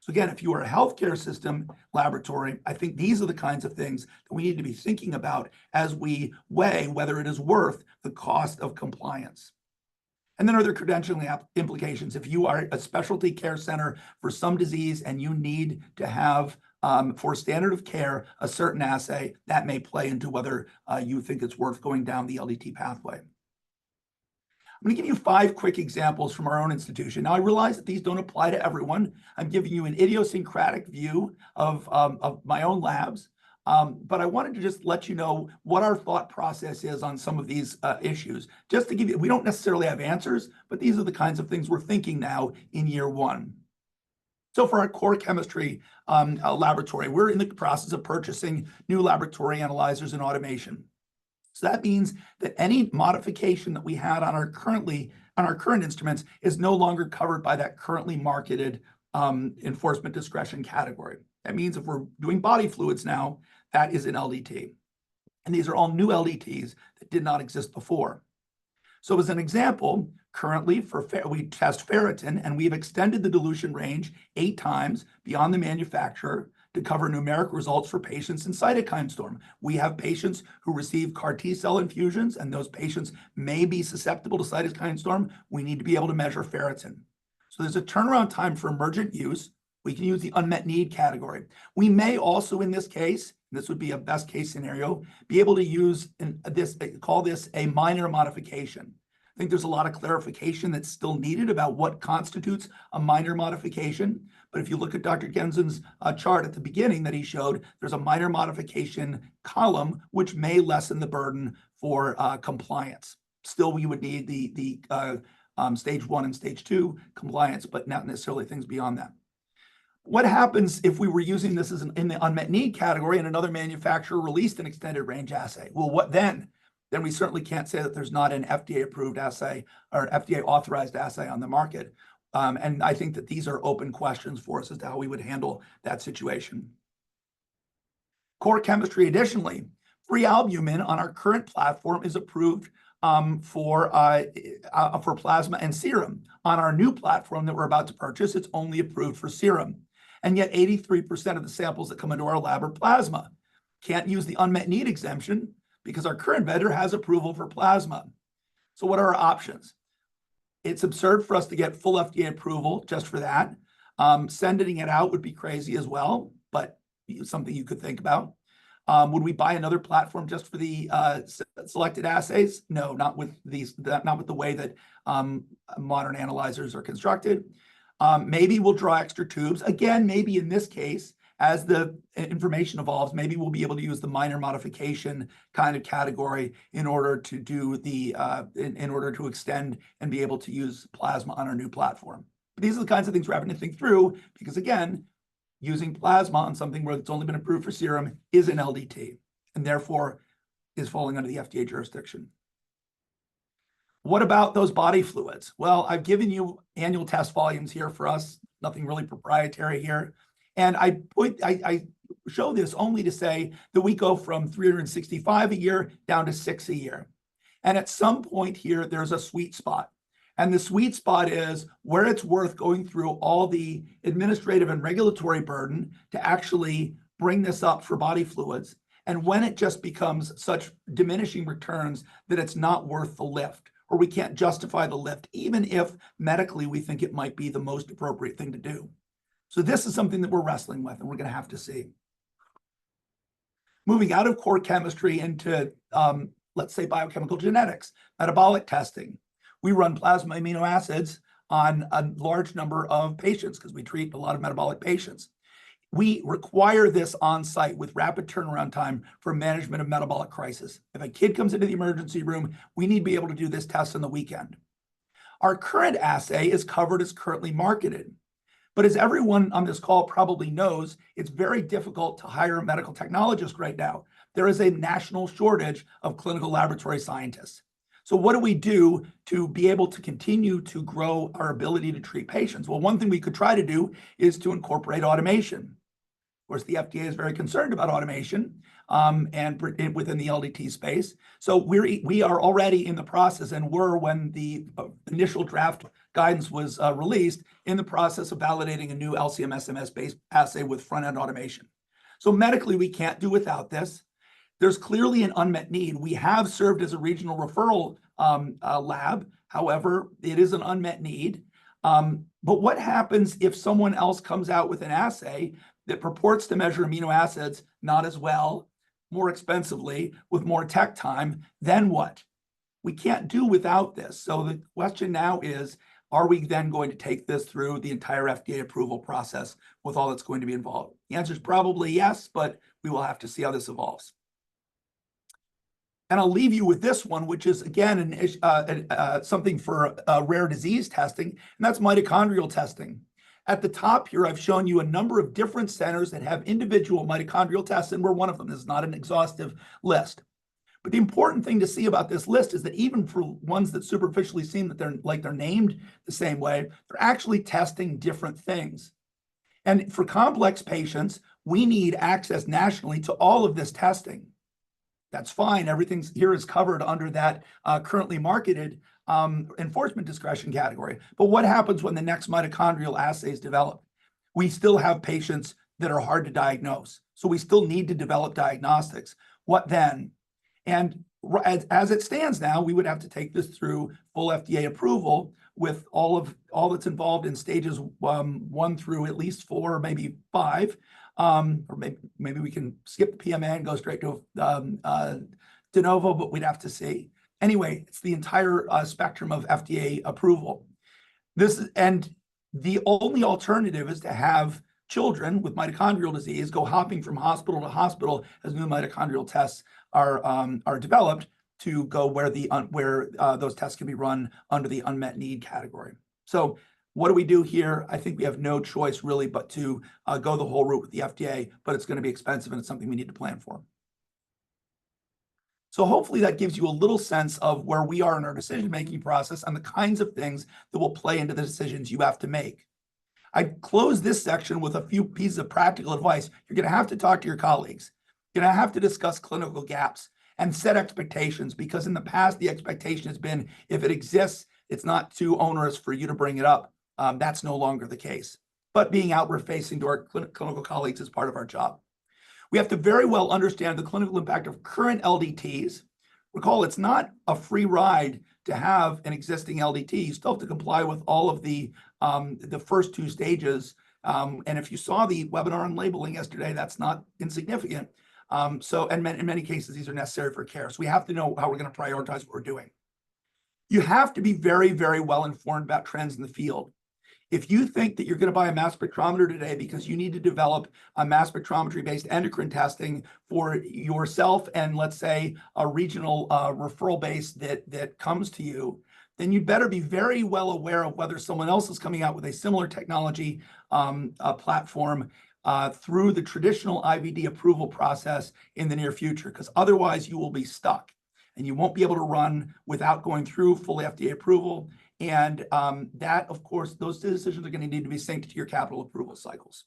So again, if you are a healthcare system laboratory, I think these are the kinds of things that we need to be thinking about as we weigh whether it is worth the cost of compliance. And then are there credentialing implications? If you are a specialty care center for some disease and you need to have, for standard of care, a certain assay, that may play into whether you think it's worth going down the LDT pathway. I'm going to give you 5 quick examples from our own institution. Now, I realize that these don't apply to everyone. I'm giving you an idiosyncratic view of my own labs, but I wanted to just let you know what our thought process is on some of these issues. Just to give you, we don't necessarily have answers, but these are the kinds of things we're thinking now in year 1. So for our core chemistry laboratory, we're in the process of purchasing new laboratory analyzers and automation. So that means that any modification that we had on our current instruments is no longer covered by that currently marketed enforcement discretion category. That means if we're doing body fluids now, that is an LDT. And these are all new LDTs that did not exist before. So as an example, currently we test ferritin, and we've extended the dilution range 8 times beyond the manufacturer to cover numeric results for patients in cytokine storm. We have patients who receive CAR T-cell infusions, and those patients may be susceptible to cytokine storm. We need to be able to measure ferritin. So there's a turnaround time for emergent use. We can use the unmet need category. We may also, in this case, this would be a best case scenario, be able to use call this a minor modification. I think there's a lot of clarification that's still needed about what constitutes a minor modification. But if you look at Dr. Genzen's chart at the beginning that he showed, there's a minor modification column, which may lessen the burden for compliance. Still, we would need the stage 1 and stage 2 compliance, but not necessarily things beyond that. What happens if we were using this as in the unmet need category and another manufacturer released an extended range assay? Well, what then? Then we certainly can't say that there's not an FDA approved assay or FDA authorized assay on the market. And I think that these are open questions for us as to how we would handle that situation. Core chemistry, additionally, free albumin on our current platform is approved for plasma and serum. On our new platform that we're about to purchase, it's only approved for serum. And yet 83% of the samples that come into our lab are plasma. Can't use the unmet need exemption because our current vendor has approval for plasma. So what are our options? It's absurd for us to get full FDA approval just for that. Sending it out would be crazy as well, but something you could think about. Would we buy another platform just for the selected assays? No, not with the way that modern analyzers are constructed. Maybe we'll draw extra tubes. Again, maybe in this case, as the information evolves, maybe we'll be able to use the minor modification kind of category in order to do in order to extend and be able to use plasma on our new platform. But these are the kinds of things we're having to think through because, again, using plasma on something where it's only been approved for serum is an LDT and therefore is falling under the FDA jurisdiction. What about those body fluids? Well, I've given you annual test volumes here for us, nothing really proprietary here. And I show this only to say that we go from 365 a year down to 6 a year. And at some point here, there's a sweet spot. And the sweet spot is where it's worth going through all the administrative and regulatory burden to actually bring this up for body fluids. And when it just becomes such diminishing returns that it's not worth the lift, or we can't justify the lift, even if medically we think it might be the most appropriate thing to do. So this is something that we're wrestling with and we're going to have to see. Moving out of core chemistry into, let's say, biochemical genetics, metabolic testing. We run plasma amino acids on a large number of patients because we treat a lot of metabolic patients. We require this on site with rapid turnaround time for management of metabolic crisis. If a kid comes into the emergency room, we need to be able to do this test on the weekend. Our current assay is covered as currently marketed. But as everyone on this call probably knows, it's very difficult to hire a medical technologist right now. There is a national shortage of clinical laboratory scientists. So what do we do to be able to continue to grow our ability to treat patients? Well, one thing we could try to do is to incorporate automation. Of course, the FDA is very concerned about automation and within the LDT space. So we are already in the process and were when the initial draft guidance was released in the process of validating a new LC-MS-MS-based assay with front-end automation. So medically, we can't do without this. There's clearly an unmet need. We have served as a regional referral lab. However, it is an unmet need. But what happens if someone else comes out with an assay that purports to measure amino acids not as well, more expensively, with more tech time? Then what? We can't do without this. So the question now is, are we then going to take this through the entire FDA approval process with all that's going to be involved? The answer is probably yes, but we will have to see how this evolves. And I'll leave you with this one, which is, again, something for rare disease testing, and that's mitochondrial testing. At the top here, I've shown you a number of different centers that have individual mitochondrial tests, and we're one of them. This is not an exhaustive list. But the important thing to see about this list is that even for ones that superficially seem that they're named the same way, they're actually testing different things. And for complex patients, we need access nationally to all of this testing. That's fine. Everything here is covered under that currently marketed enforcement discretion category. But what happens when the next mitochondrial assay is developed? We still have patients that are hard to diagnose. So we still need to develop diagnostics. What then? And as it stands now, we would have to take this through full FDA approval with all that's involved in stages 1 through at least 4, maybe 5. Or maybe we can skip the PMA and go straight to de novo, but we'd have to see. Anyway, it's the entire spectrum of FDA approval. And the only alternative is to have children with mitochondrial disease go hopping from hospital to hospital as new mitochondrial tests are developed to go where those tests can be run under the unmet need category. So what do we do here? I think we have no choice really but to go the whole route with the FDA, but it's going to be expensive and it's something we need to plan for. So hopefully that gives you a little sense of where we are in our decision-making process and the kinds of things that will play into the decisions you have to make. I close this section with a few pieces of practical advice. You're going to have to talk to your colleagues. You're going to have to discuss clinical gaps and set expectations, because in the past, the expectation has been if it exists, it's not too onerous for you to bring it up. That's no longer the case. But being outward facing to our clinical colleagues is part of our job. We have to very well understand the clinical impact of current LDTs. Recall, it's not a free ride to have an existing LDT. You still have to comply with all of the first 2 stages. And if you saw the webinar on labeling yesterday, that's not insignificant. In many cases, these are necessary for care. So we have to know how we're going to prioritize what we're doing. You have to be very, very well informed about trends in the field. If you think that you're going to buy a mass spectrometer today because you need to develop a mass spectrometry-based endocrine testing for yourself and, let's say, a regional referral base that comes to you, then you'd better be very well aware of whether someone else is coming out with a similar technology platform through the traditional IVD approval process in the near future, because otherwise you will be stuck and you won't be able to run without going through full FDA approval. And that, of course, those decisions are going to need to be synced to your capital approval cycles.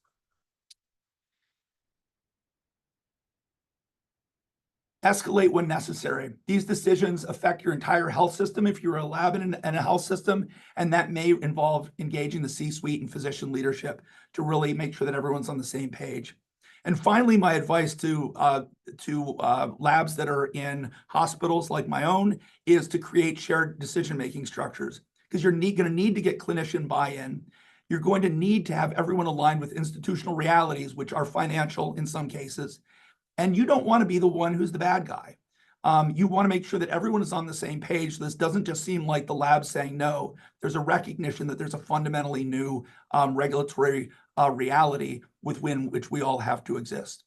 Escalate when necessary. These decisions affect your entire health system if you're a lab and a health system, and that may involve engaging the C-suite and physician leadership to really make sure that everyone's on the same page. And finally, my advice to labs that are in hospitals like my own is to create shared decision-making structures, because you're going to need to get clinician buy-in. You're going to need to have everyone aligned with institutional realities, which are financial in some cases. And you don't want to be the one who's the bad guy. You want to make sure that everyone is on the same page. This doesn't just seem like the lab saying no. There's a recognition that there's a fundamentally new regulatory reality within which we all have to exist.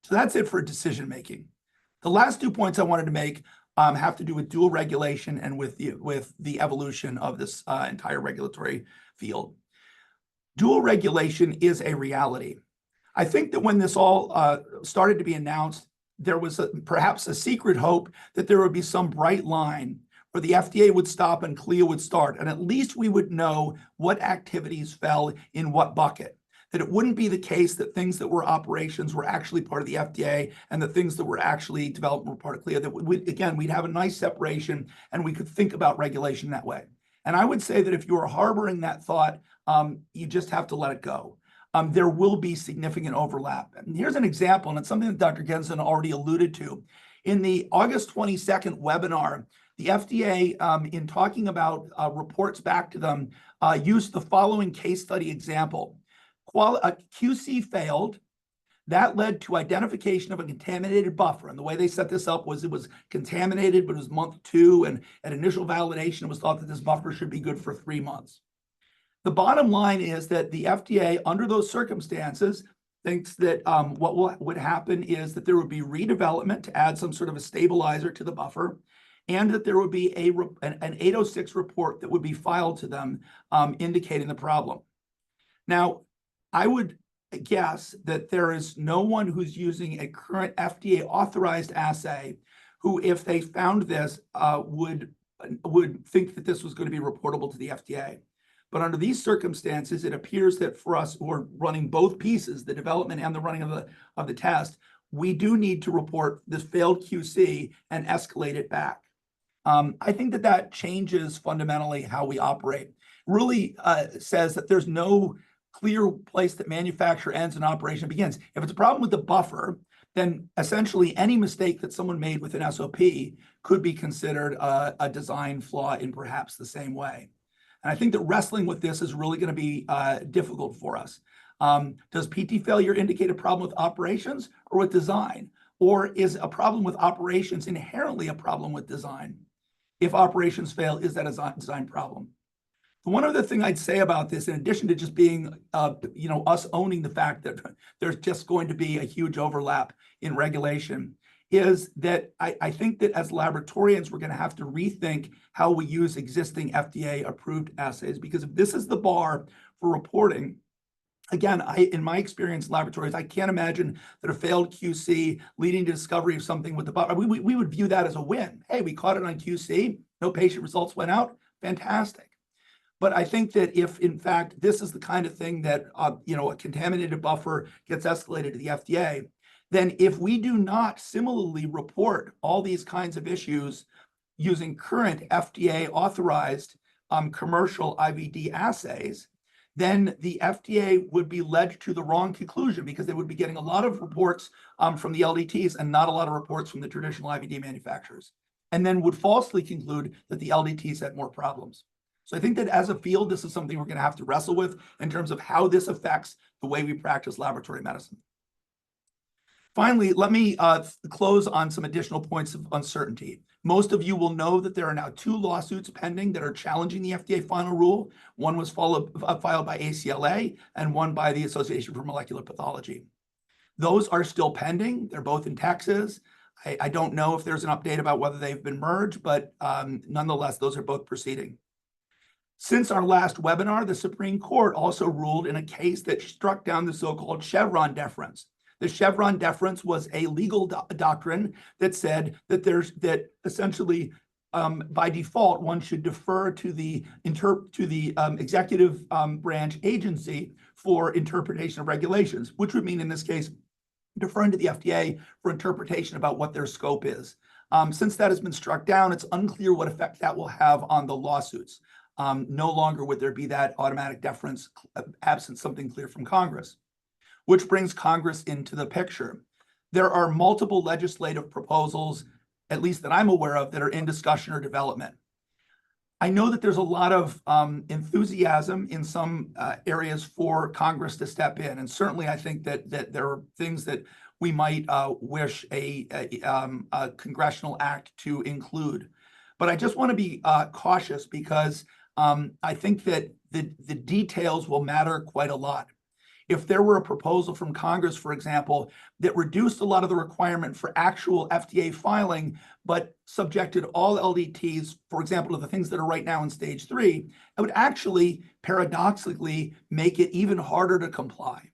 So that's it for decision-making. The last 2 points I wanted to make have to do with dual regulation and with the evolution of this entire regulatory field. Dual regulation is a reality. I think that when this all started to be announced, there was perhaps a secret hope that there would be some bright line where the FDA would stop and CLIA would start, and at least we would know what activities fell in what bucket. That it wouldn't be the case that things that were operations were actually part of the FDA and the things that were actually development were part of CLIA. That we'd have a nice separation and we could think about regulation that way. And I would say that if you are harboring that thought, you just have to let it go. There will be significant overlap. And here's an example, and it's something that Dr. Gensen already alluded to. In the August 22nd webinar, the FDA, in talking about reports back to them, used the following case study example. QC failed. That led to identification of a contaminated buffer. And the way they set this up was it was contaminated, but it was month 2. And at initial validation, it was thought that this buffer should be good for 3 months. The bottom line is that the FDA, under those circumstances, thinks that what would happen is that there would be redevelopment to add some sort of a stabilizer to the buffer. and that there would be an 806 report that would be filed to them indicating the problem. Now, I would guess that there is no one who's using a current FDA authorized assay who, if they found this, would think that this was going to be reportable to the FDA. But under these circumstances, it appears that for us who are running both pieces, the development and the running of the test, we do need to report this failed QC and escalate it back. I think that changes fundamentally how we operate. Really says that there's no clear place that manufacture ends and operation begins. If it's a problem with the buffer, then essentially any mistake that someone made with an SOP could be considered a design flaw in perhaps the same way. And I think that wrestling with this is really going to be difficult for us. Does PT failure indicate a problem with operations or with design? Or is a problem with operations inherently a problem with design? If operations fail, is that a design problem? The one other thing I'd say about this, in addition to just being, us owning the fact that there's just going to be a huge overlap in regulation, is that I think that as laboratorians, we're going to have to rethink how we use existing FDA-approved assays, because if this is the bar for reporting, again, in my experience in laboratories, I can't imagine that a failed QC leading to discovery of something with the buffer, we would view that as a win. Hey, we caught it on QC, no patient results went out, fantastic. But I think that if, in fact, this is the kind of thing that, a contaminated buffer gets escalated to the FDA, then if we do not similarly report all these kinds of issues using current FDA-authorized commercial IVD assays, then the FDA would be led to the wrong conclusion, because they would be getting a lot of reports from the LDTs and not a lot of reports from the traditional IVD manufacturers, and then would falsely conclude that the LDTs had more problems. So I think that as a field, this is something we're going to have to wrestle with in terms of how this affects the way we practice laboratory medicine. Finally, let me close on some additional points of uncertainty. Most of you will know that there are now 2 lawsuits pending that are challenging the FDA final rule. One was filed by ACLA and one by the Association for Molecular Pathology. Those are still pending. They're both in Texas. I don't know if there's an update about whether they've been merged, but nonetheless, those are both proceeding. Since our last webinar, the Supreme Court also ruled in a case that struck down the so-called Chevron deference. The Chevron deference was a legal doctrine that said that essentially by default one should defer to the executive branch agency for interpretation of regulations, which would mean in this case deferring to the FDA for interpretation about what their scope is. Since that has been struck down, it's unclear what effect that will have on the lawsuits. No longer would there be that automatic deference absent something clear from Congress, which brings Congress into the picture. There are multiple legislative proposals, at least that I'm aware of, that are in discussion or development. I know that there's a lot of enthusiasm in some areas for Congress to step in, and certainly I think that there are things that we might wish a congressional act to include. But I just want to be cautious, because I think that the details will matter quite a lot. If there were a proposal from Congress, for example, that reduced a lot of the requirement for actual FDA filing, but subjected all LDTs, for example, to the things that are right now in stage 3, it would actually paradoxically make it even harder to comply.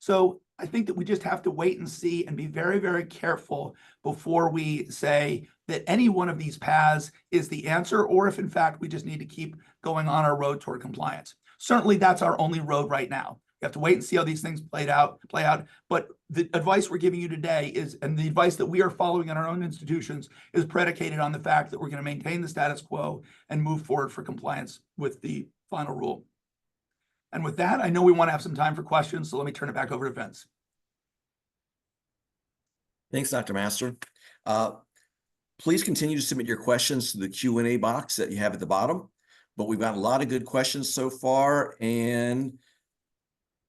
So I think that we just have to wait and see and be very, very careful before we say that any one of these paths is the answer, or if in fact we just need to keep going on our road toward compliance. Certainly that's our only road right now. You have to wait and see how these things play out. But the advice we're giving you today is, and the advice that we are following in our own institutions, is predicated on the fact that we're going to maintain the status quo and move forward for compliance with the final rule. And with that, I know we want to have some time for questions, so let me turn it back over to Vince. Thanks, Dr. Master. Please continue to submit your questions to the Q&A box that you have at the bottom. But we've got a lot of good questions so far. And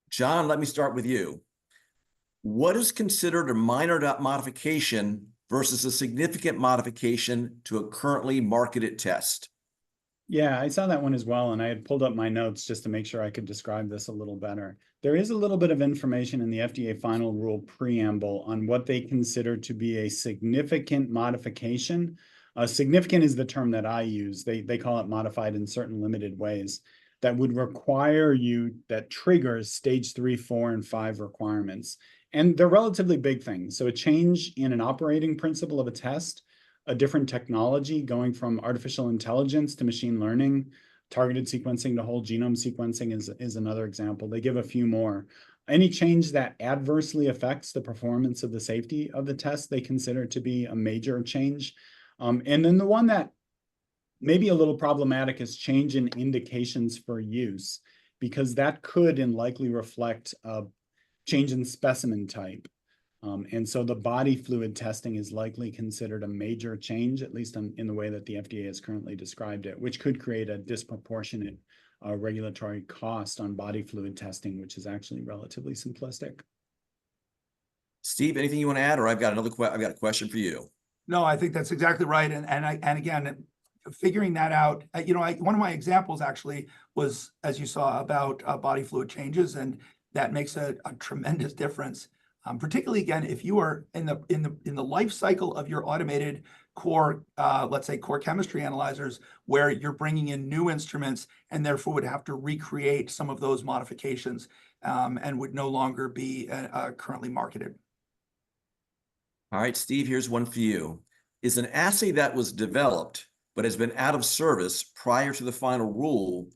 John, let me start with you. What is considered a minor modification versus a significant modification to a currently marketed test? Yeah, I saw that one as well, and I had pulled up my notes just to make sure I could describe this a little better. There is a little bit of information in the FDA final rule preamble on what they consider to be a significant modification. Significant is the term that I use. They call it modified in certain limited ways that would require you, that triggers stage 3, 4, and 5 requirements. And they're relatively big things. So a change in an operating principle of a test, a different technology going from artificial intelligence to machine learning, targeted sequencing to whole genome sequencing is another example. They give a few more. Any change that adversely affects the performance of the safety of the test, they consider to be a major change. And then the one that may be a little problematic is change in indications for use, because that could and likely reflect a change in specimen type. And so the body fluid testing is likely considered a major change, at least in the way that the FDA has currently described it, which could create a disproportionate regulatory cost on body fluid testing, which is actually relatively simplistic. Steve, anything you want to add, or I've got a question for you. No, I think that's exactly right. And again, figuring that out, one of my examples actually was, as you saw, about body fluid changes, and that makes a tremendous difference. Particularly again, if you are in the life cycle of your automated core, let's say core chemistry analyzers, where you're bringing in new instruments and therefore would have to recreate some of those modifications, and would no longer be currently marketed. All right, Steve, here's one for you. Is an assay that was developed but has been out of service prior to the final rule,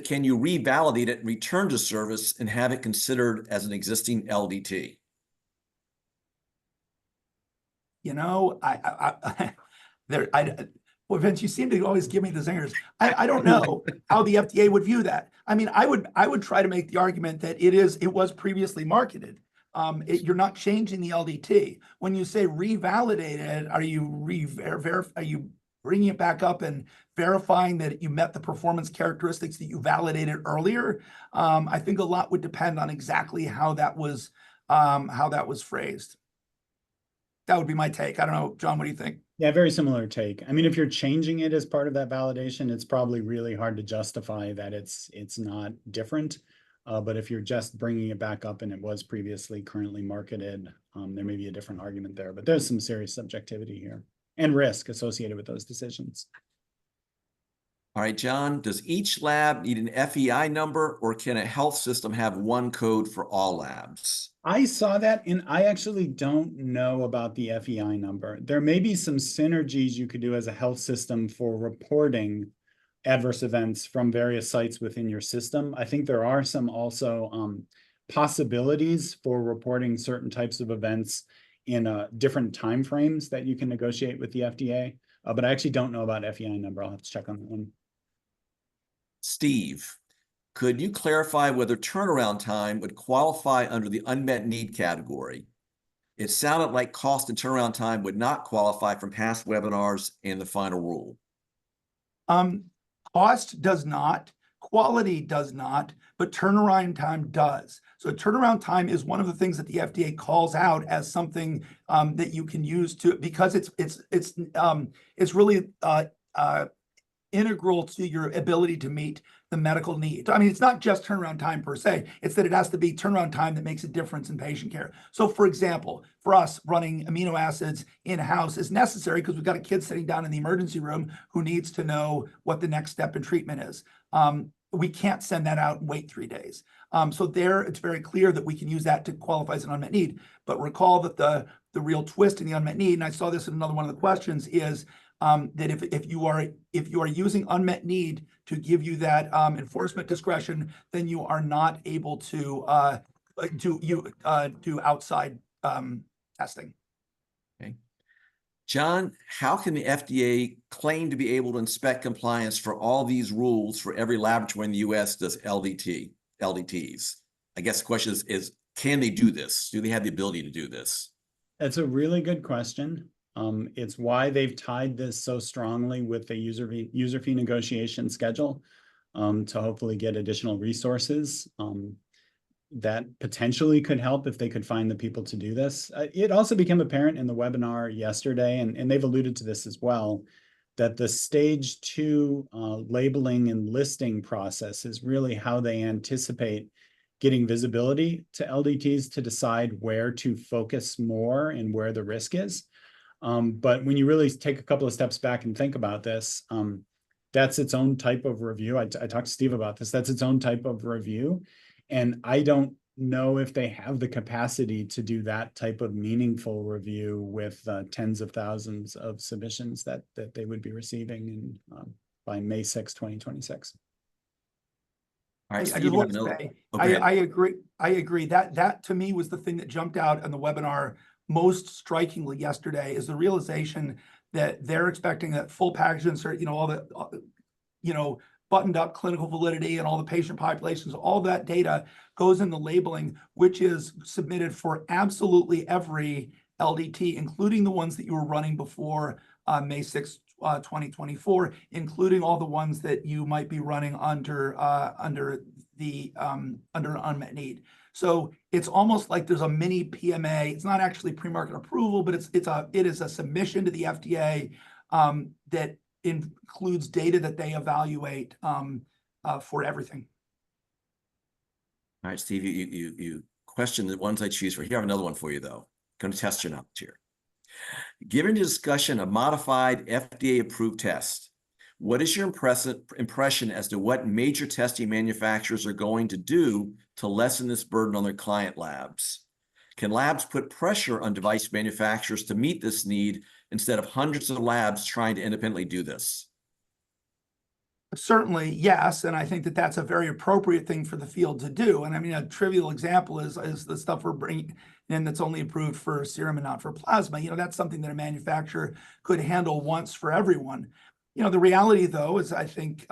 can you revalidate it, return to service, and have it considered as an existing LDT? Well, Vince, you seem to always give me the zingers. I don't know how the FDA would view that. I mean, I would try to make the argument that it was previously marketed. You're not changing the LDT. When you say revalidated, are you bringing it back up and verifying that you met the performance characteristics that you validated earlier? I think a lot would depend on exactly how that was phrased. That would be my take. I don't know, John, what do you think? Yeah, very similar take. I mean, if you're changing it as part of that validation, it's probably really hard to justify that it's not different. But if you're just bringing it back up and it was previously currently marketed, there may be a different argument there. But there's some serious subjectivity here and risk associated with those decisions. All right, John, does each lab need an FEI number, or can a health system have one code for all labs? I saw that, and I actually don't know about the FEI number. There may be some synergies you could do as a health system for reporting adverse events from various sites within your system. I think there are some also possibilities for reporting certain types of events in different timeframes that you can negotiate with the FDA. But I actually don't know about FEI number. I'll have to check on that one. Steve, could you clarify whether turnaround time would qualify under the unmet need category? It sounded like cost and turnaround time would not qualify from past webinars and the final rule. Cost does not, quality does not, but turnaround time does. So turnaround time is one of the things that the FDA calls out as something that you can use because it's really integral to your ability to meet the medical need. I mean, it's not just turnaround time per se, it's that it has to be turnaround time that makes a difference in patient care. So for example, for us, running amino acids in-house is necessary because we've got a kid sitting down in the emergency room who needs to know what the next step in treatment is. We can't send that out and wait 3 days. So there, it's very clear that we can use that to qualify as an unmet need. But recall that the real twist in the unmet need, and I saw this in another one of the questions, is that if you are using unmet need to give you that enforcement discretion, then you are not able to do outside testing. Okay. John, how can the FDA claim to be able to inspect compliance for all these rules for every laboratory in the US does LDTs? I guess the question is, can they do this? Do they have the ability to do this? That's a really good question. It's why they've tied this so strongly with the user fee negotiation schedule to hopefully get additional resources that potentially could help if they could find the people to do this. It also became apparent in the webinar yesterday, and they've alluded to this as well, that the stage 2 labeling and listing process is really how they anticipate getting visibility to LDTs to decide where to focus more and where the risk is. But when you really take a couple of steps back and think about this, that's its own type of review. I talked to Steve about this. That's its own type of review. And I don't know if they have the capacity to do that type of meaningful review with tens of thousands of submissions that they would be receiving by May 6, 2026. All right, I Steve, just you want have to another. say, Oh, go ahead. I agree. I agree. That to me was the thing that jumped out on the webinar most strikingly yesterday, is the realization that they're expecting that full package insert, all the, buttoned up clinical validity and all the patient populations, all that data goes in the labeling, which is submitted for absolutely every LDT, including the ones that you were running before May 6th, 2024, including all the ones that you might be running under an unmet need. So it's almost like there's a mini PMA. It's not actually pre-market approval, but it is a submission to the FDA that includes data that they evaluate for everything. All right, Steve, you questioned the ones I choose for. Here, I have another one for you, though. Going to test your knowledge here. Given the discussion of modified FDA-approved tests, what is your impression as to what major testing manufacturers are going to do to lessen this burden on their client labs? Can labs put pressure on device manufacturers to meet this need instead of hundreds of labs trying to independently do this? Certainly, yes, and I think that that's a very appropriate thing for the field to do. And I mean, a trivial example is the stuff we're bringing in that's only approved for serum and not for plasma. That's something that a manufacturer could handle once for everyone. The reality, though, is I think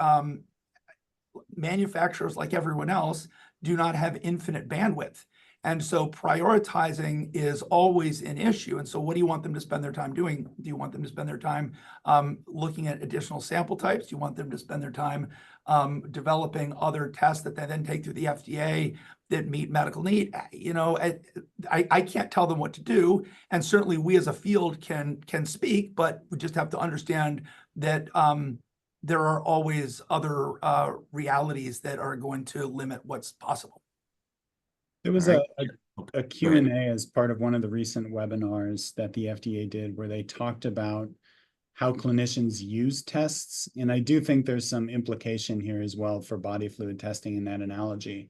manufacturers, like everyone else, do not have infinite bandwidth. And so prioritizing is always an issue. And so what do you want them to spend their time doing? Do you want them to spend their time looking at additional sample types? Do you want them to spend their time developing other tests that they then take through the FDA that meet medical need? I can't tell them what to do. And certainly we as a field can speak, but we just have to understand that there are always other realities that are going to limit what's possible. There was All right. a Q&A as part of one of the recent webinars that the FDA did, where they talked about how clinicians use tests. And I do think there's some implication here as well for body fluid testing in that analogy.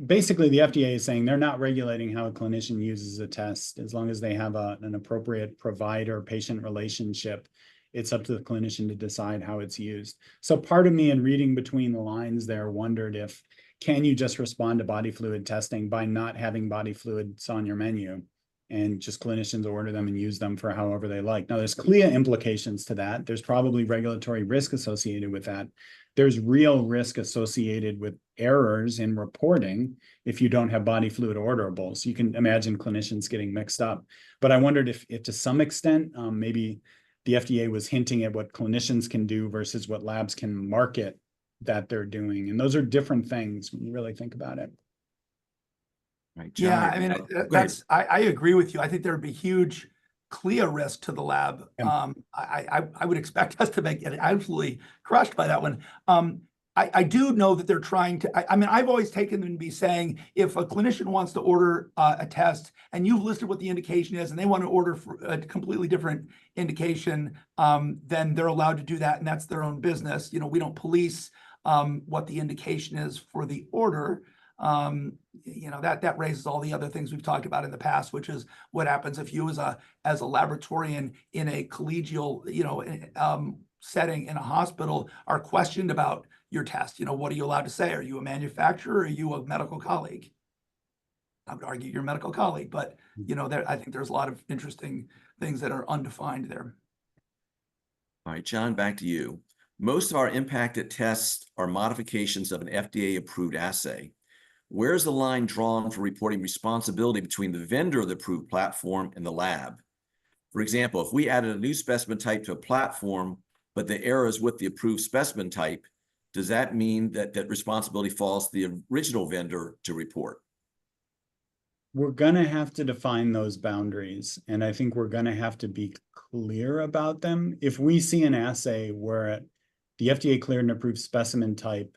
Basically, the FDA is saying they're not regulating how a clinician uses a test. As long as they have an appropriate provider-patient relationship, it's up to the clinician to decide how it's used. So part of me, in reading between the lines there, wondered if, can you just respond to body fluid testing by not having body fluids on your menu and just clinicians order them and use them for however they like? Now, there's clear implications to that. There's probably regulatory risk associated with that. There's real risk associated with errors in reporting if you don't have body fluid orderables. You can imagine clinicians getting mixed up. But I wondered if to some extent, maybe the FDA was hinting at what clinicians can do versus what labs can market that they're doing. And those are different things when you really think about it. Right, John, Yeah, I mean, I agree with you. I think there would be huge CLIA risk to the lab. Yeah. I would expect us to get absolutely crushed by that one. I do know that they're trying to, I mean, I've always taken them to be saying, if a clinician wants to order a test and you've listed what the indication is and they want to order for a completely different indication, then they're allowed to do that. And that's their own business. We don't police what the indication is for the order. That raises all the other things we've talked about in the past, which is what happens if you as a laboratorian in a collegial, setting in a hospital are questioned about your test. What are you allowed to say? Are you a manufacturer or are you a medical colleague? I would argue you're a medical colleague, but I think there's a lot of interesting things that are undefined there. All right, John, back to you. Most of our impacted tests are modifications of an FDA-approved assay. Where's the line drawn for reporting responsibility between the vendor of the approved platform and the lab? For example, if we added a new specimen type to a platform, but the error is with the approved specimen type, does that mean that responsibility falls to the original vendor to report? We're going to have to define those boundaries, and I think we're going to have to be clear about them. If we see an assay where the FDA cleared and approved specimen type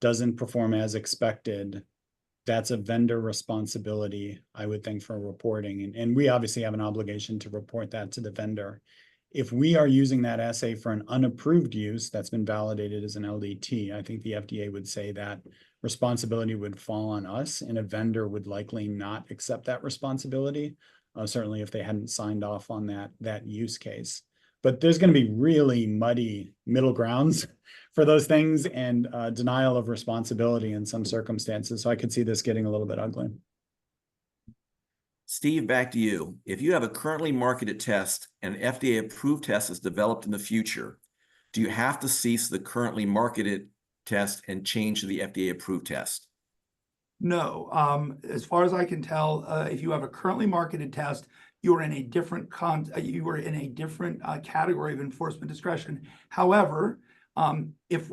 doesn't perform as expected, that's a vendor responsibility, I would think, for reporting. And we obviously have an obligation to report that to the vendor. If we are using that assay for an unapproved use that's been validated as an LDT, I think the FDA would say that responsibility would fall on us, and a vendor would likely not accept that responsibility, certainly if they hadn't signed off on that use case. But there's going to be really muddy middle grounds for those things, and denial of responsibility in some circumstances. So I could see this getting a little bit ugly. Steve, back to you. If you have a currently marketed test and an FDA-approved test is developed in the future, do you have to cease the currently marketed test and change to the FDA-approved test? No, as far as I can tell, if you have a currently marketed test, you are in a different category of enforcement discretion. However, if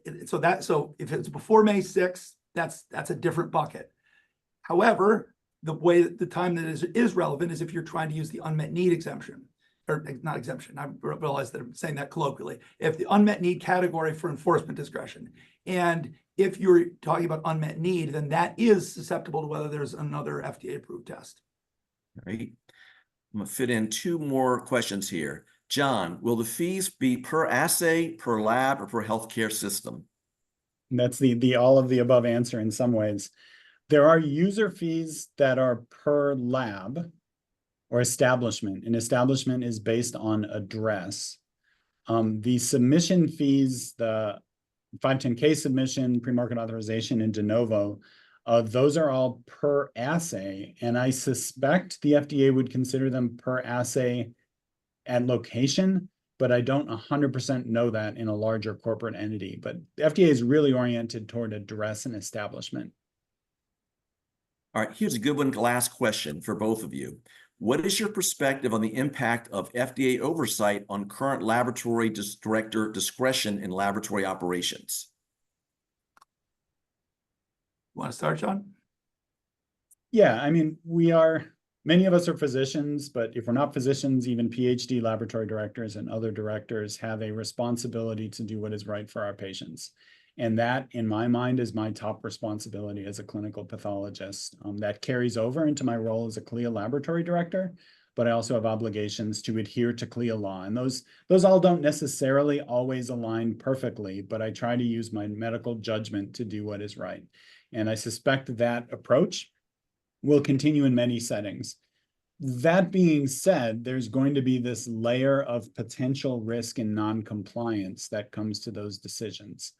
it's before May 6th, that's a different bucket. However, the time that is relevant is if you're trying to use the unmet need exemption, or not exemption. I realize that I'm saying that colloquially. If the unmet need category for enforcement discretion, and if you're talking about unmet need, then that is susceptible to whether there's another FDA-approved test. All right. I'm going to fit in two more questions here. John, will the fees be per assay, per lab, or per healthcare system? And that's the all of the above answer in some ways. There are user fees that are per lab or establishment. An establishment is based on address. The submission fees, the 510(k) submission, pre-market authorization, and de novo, those are all per assay. And I suspect the FDA would consider them per assay at location, but I don't 100% know that in a larger corporate entity. But the FDA is really oriented toward address and establishment. All right, here's a good one, last question for both of you. What is your perspective on the impact of FDA oversight on current laboratory director discretion in laboratory operations? Want to start, John? Yeah, I mean, many of us are physicians, but if we're not physicians, even PhD laboratory directors and other directors have a responsibility to do what is right for our patients. And that, in my mind, is my top responsibility as a clinical pathologist. That carries over into my role as a CLIA laboratory director, but I also have obligations to adhere to CLIA law. And those all don't necessarily always align perfectly, but I try to use my medical judgment to do what is right. And I suspect that approach will continue in many settings. That being said, there's going to be this layer of potential risk and non-compliance that comes to those decisions.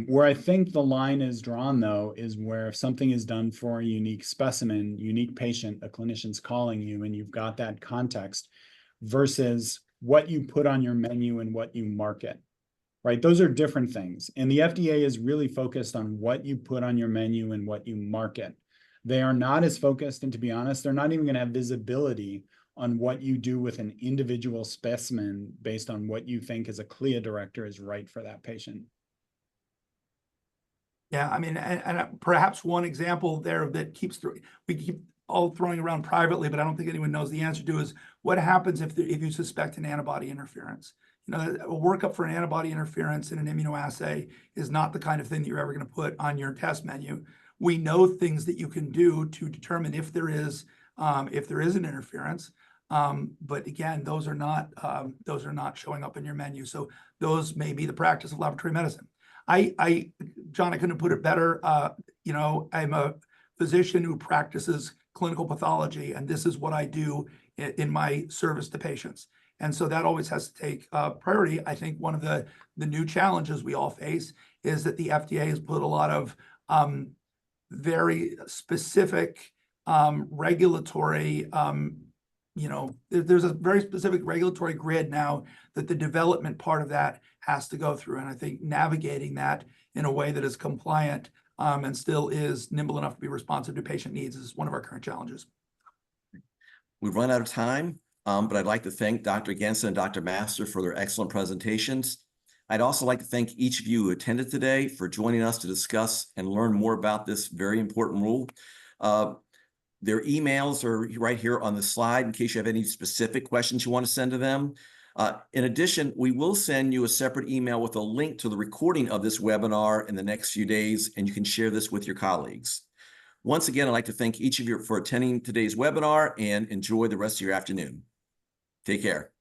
Where I think the line is drawn, though, is where if something is done for a unique specimen, unique patient, a clinician's calling you, and you've got that context versus what you put on your menu and what you market, right? Those are different things. And the FDA is really focused on what you put on your menu and what you market. They are not as focused, and to be honest, they're not even going to have visibility on what you do with an individual specimen based on what you think as a CLIA director is right for that patient. Yeah, I mean, and perhaps one example there that we keep all throwing around privately, but I don't think anyone knows the answer to is what happens if you suspect an antibody interference. You know, a workup for an antibody interference in an immunoassay is not the kind of thing that you're ever going to put on your test menu. We know things that you can do to determine if there is an interference, but again, those are not showing up in your menu. So those may be the practice of laboratory medicine. John, I couldn't put it better. You know, I'm a physician who practices clinical pathology, and this is what I do in my service to patients. And so that always has to take priority. I think one of the new challenges we all face is that the FDA has put a lot of very specific regulatory, there's a very specific regulatory grid now that the development part of that has to go through. And I think navigating that in a way that is compliant and still is nimble enough to be responsive to patient needs is one of our current challenges. We've run out of time, but I'd like to thank Dr. Gensen and Dr. Master for their excellent presentations. I'd also like to thank each of you who attended today for joining us to discuss and learn more about this very important rule. Their emails are right here on the slide in case you have any specific questions you want to send to them. In addition, we will send you a separate email with a link to the recording of this webinar in the next few days, and you can share this with your colleagues. Once again, I'd like to thank each of you for attending today's webinar and enjoy the rest of your afternoon. Take care.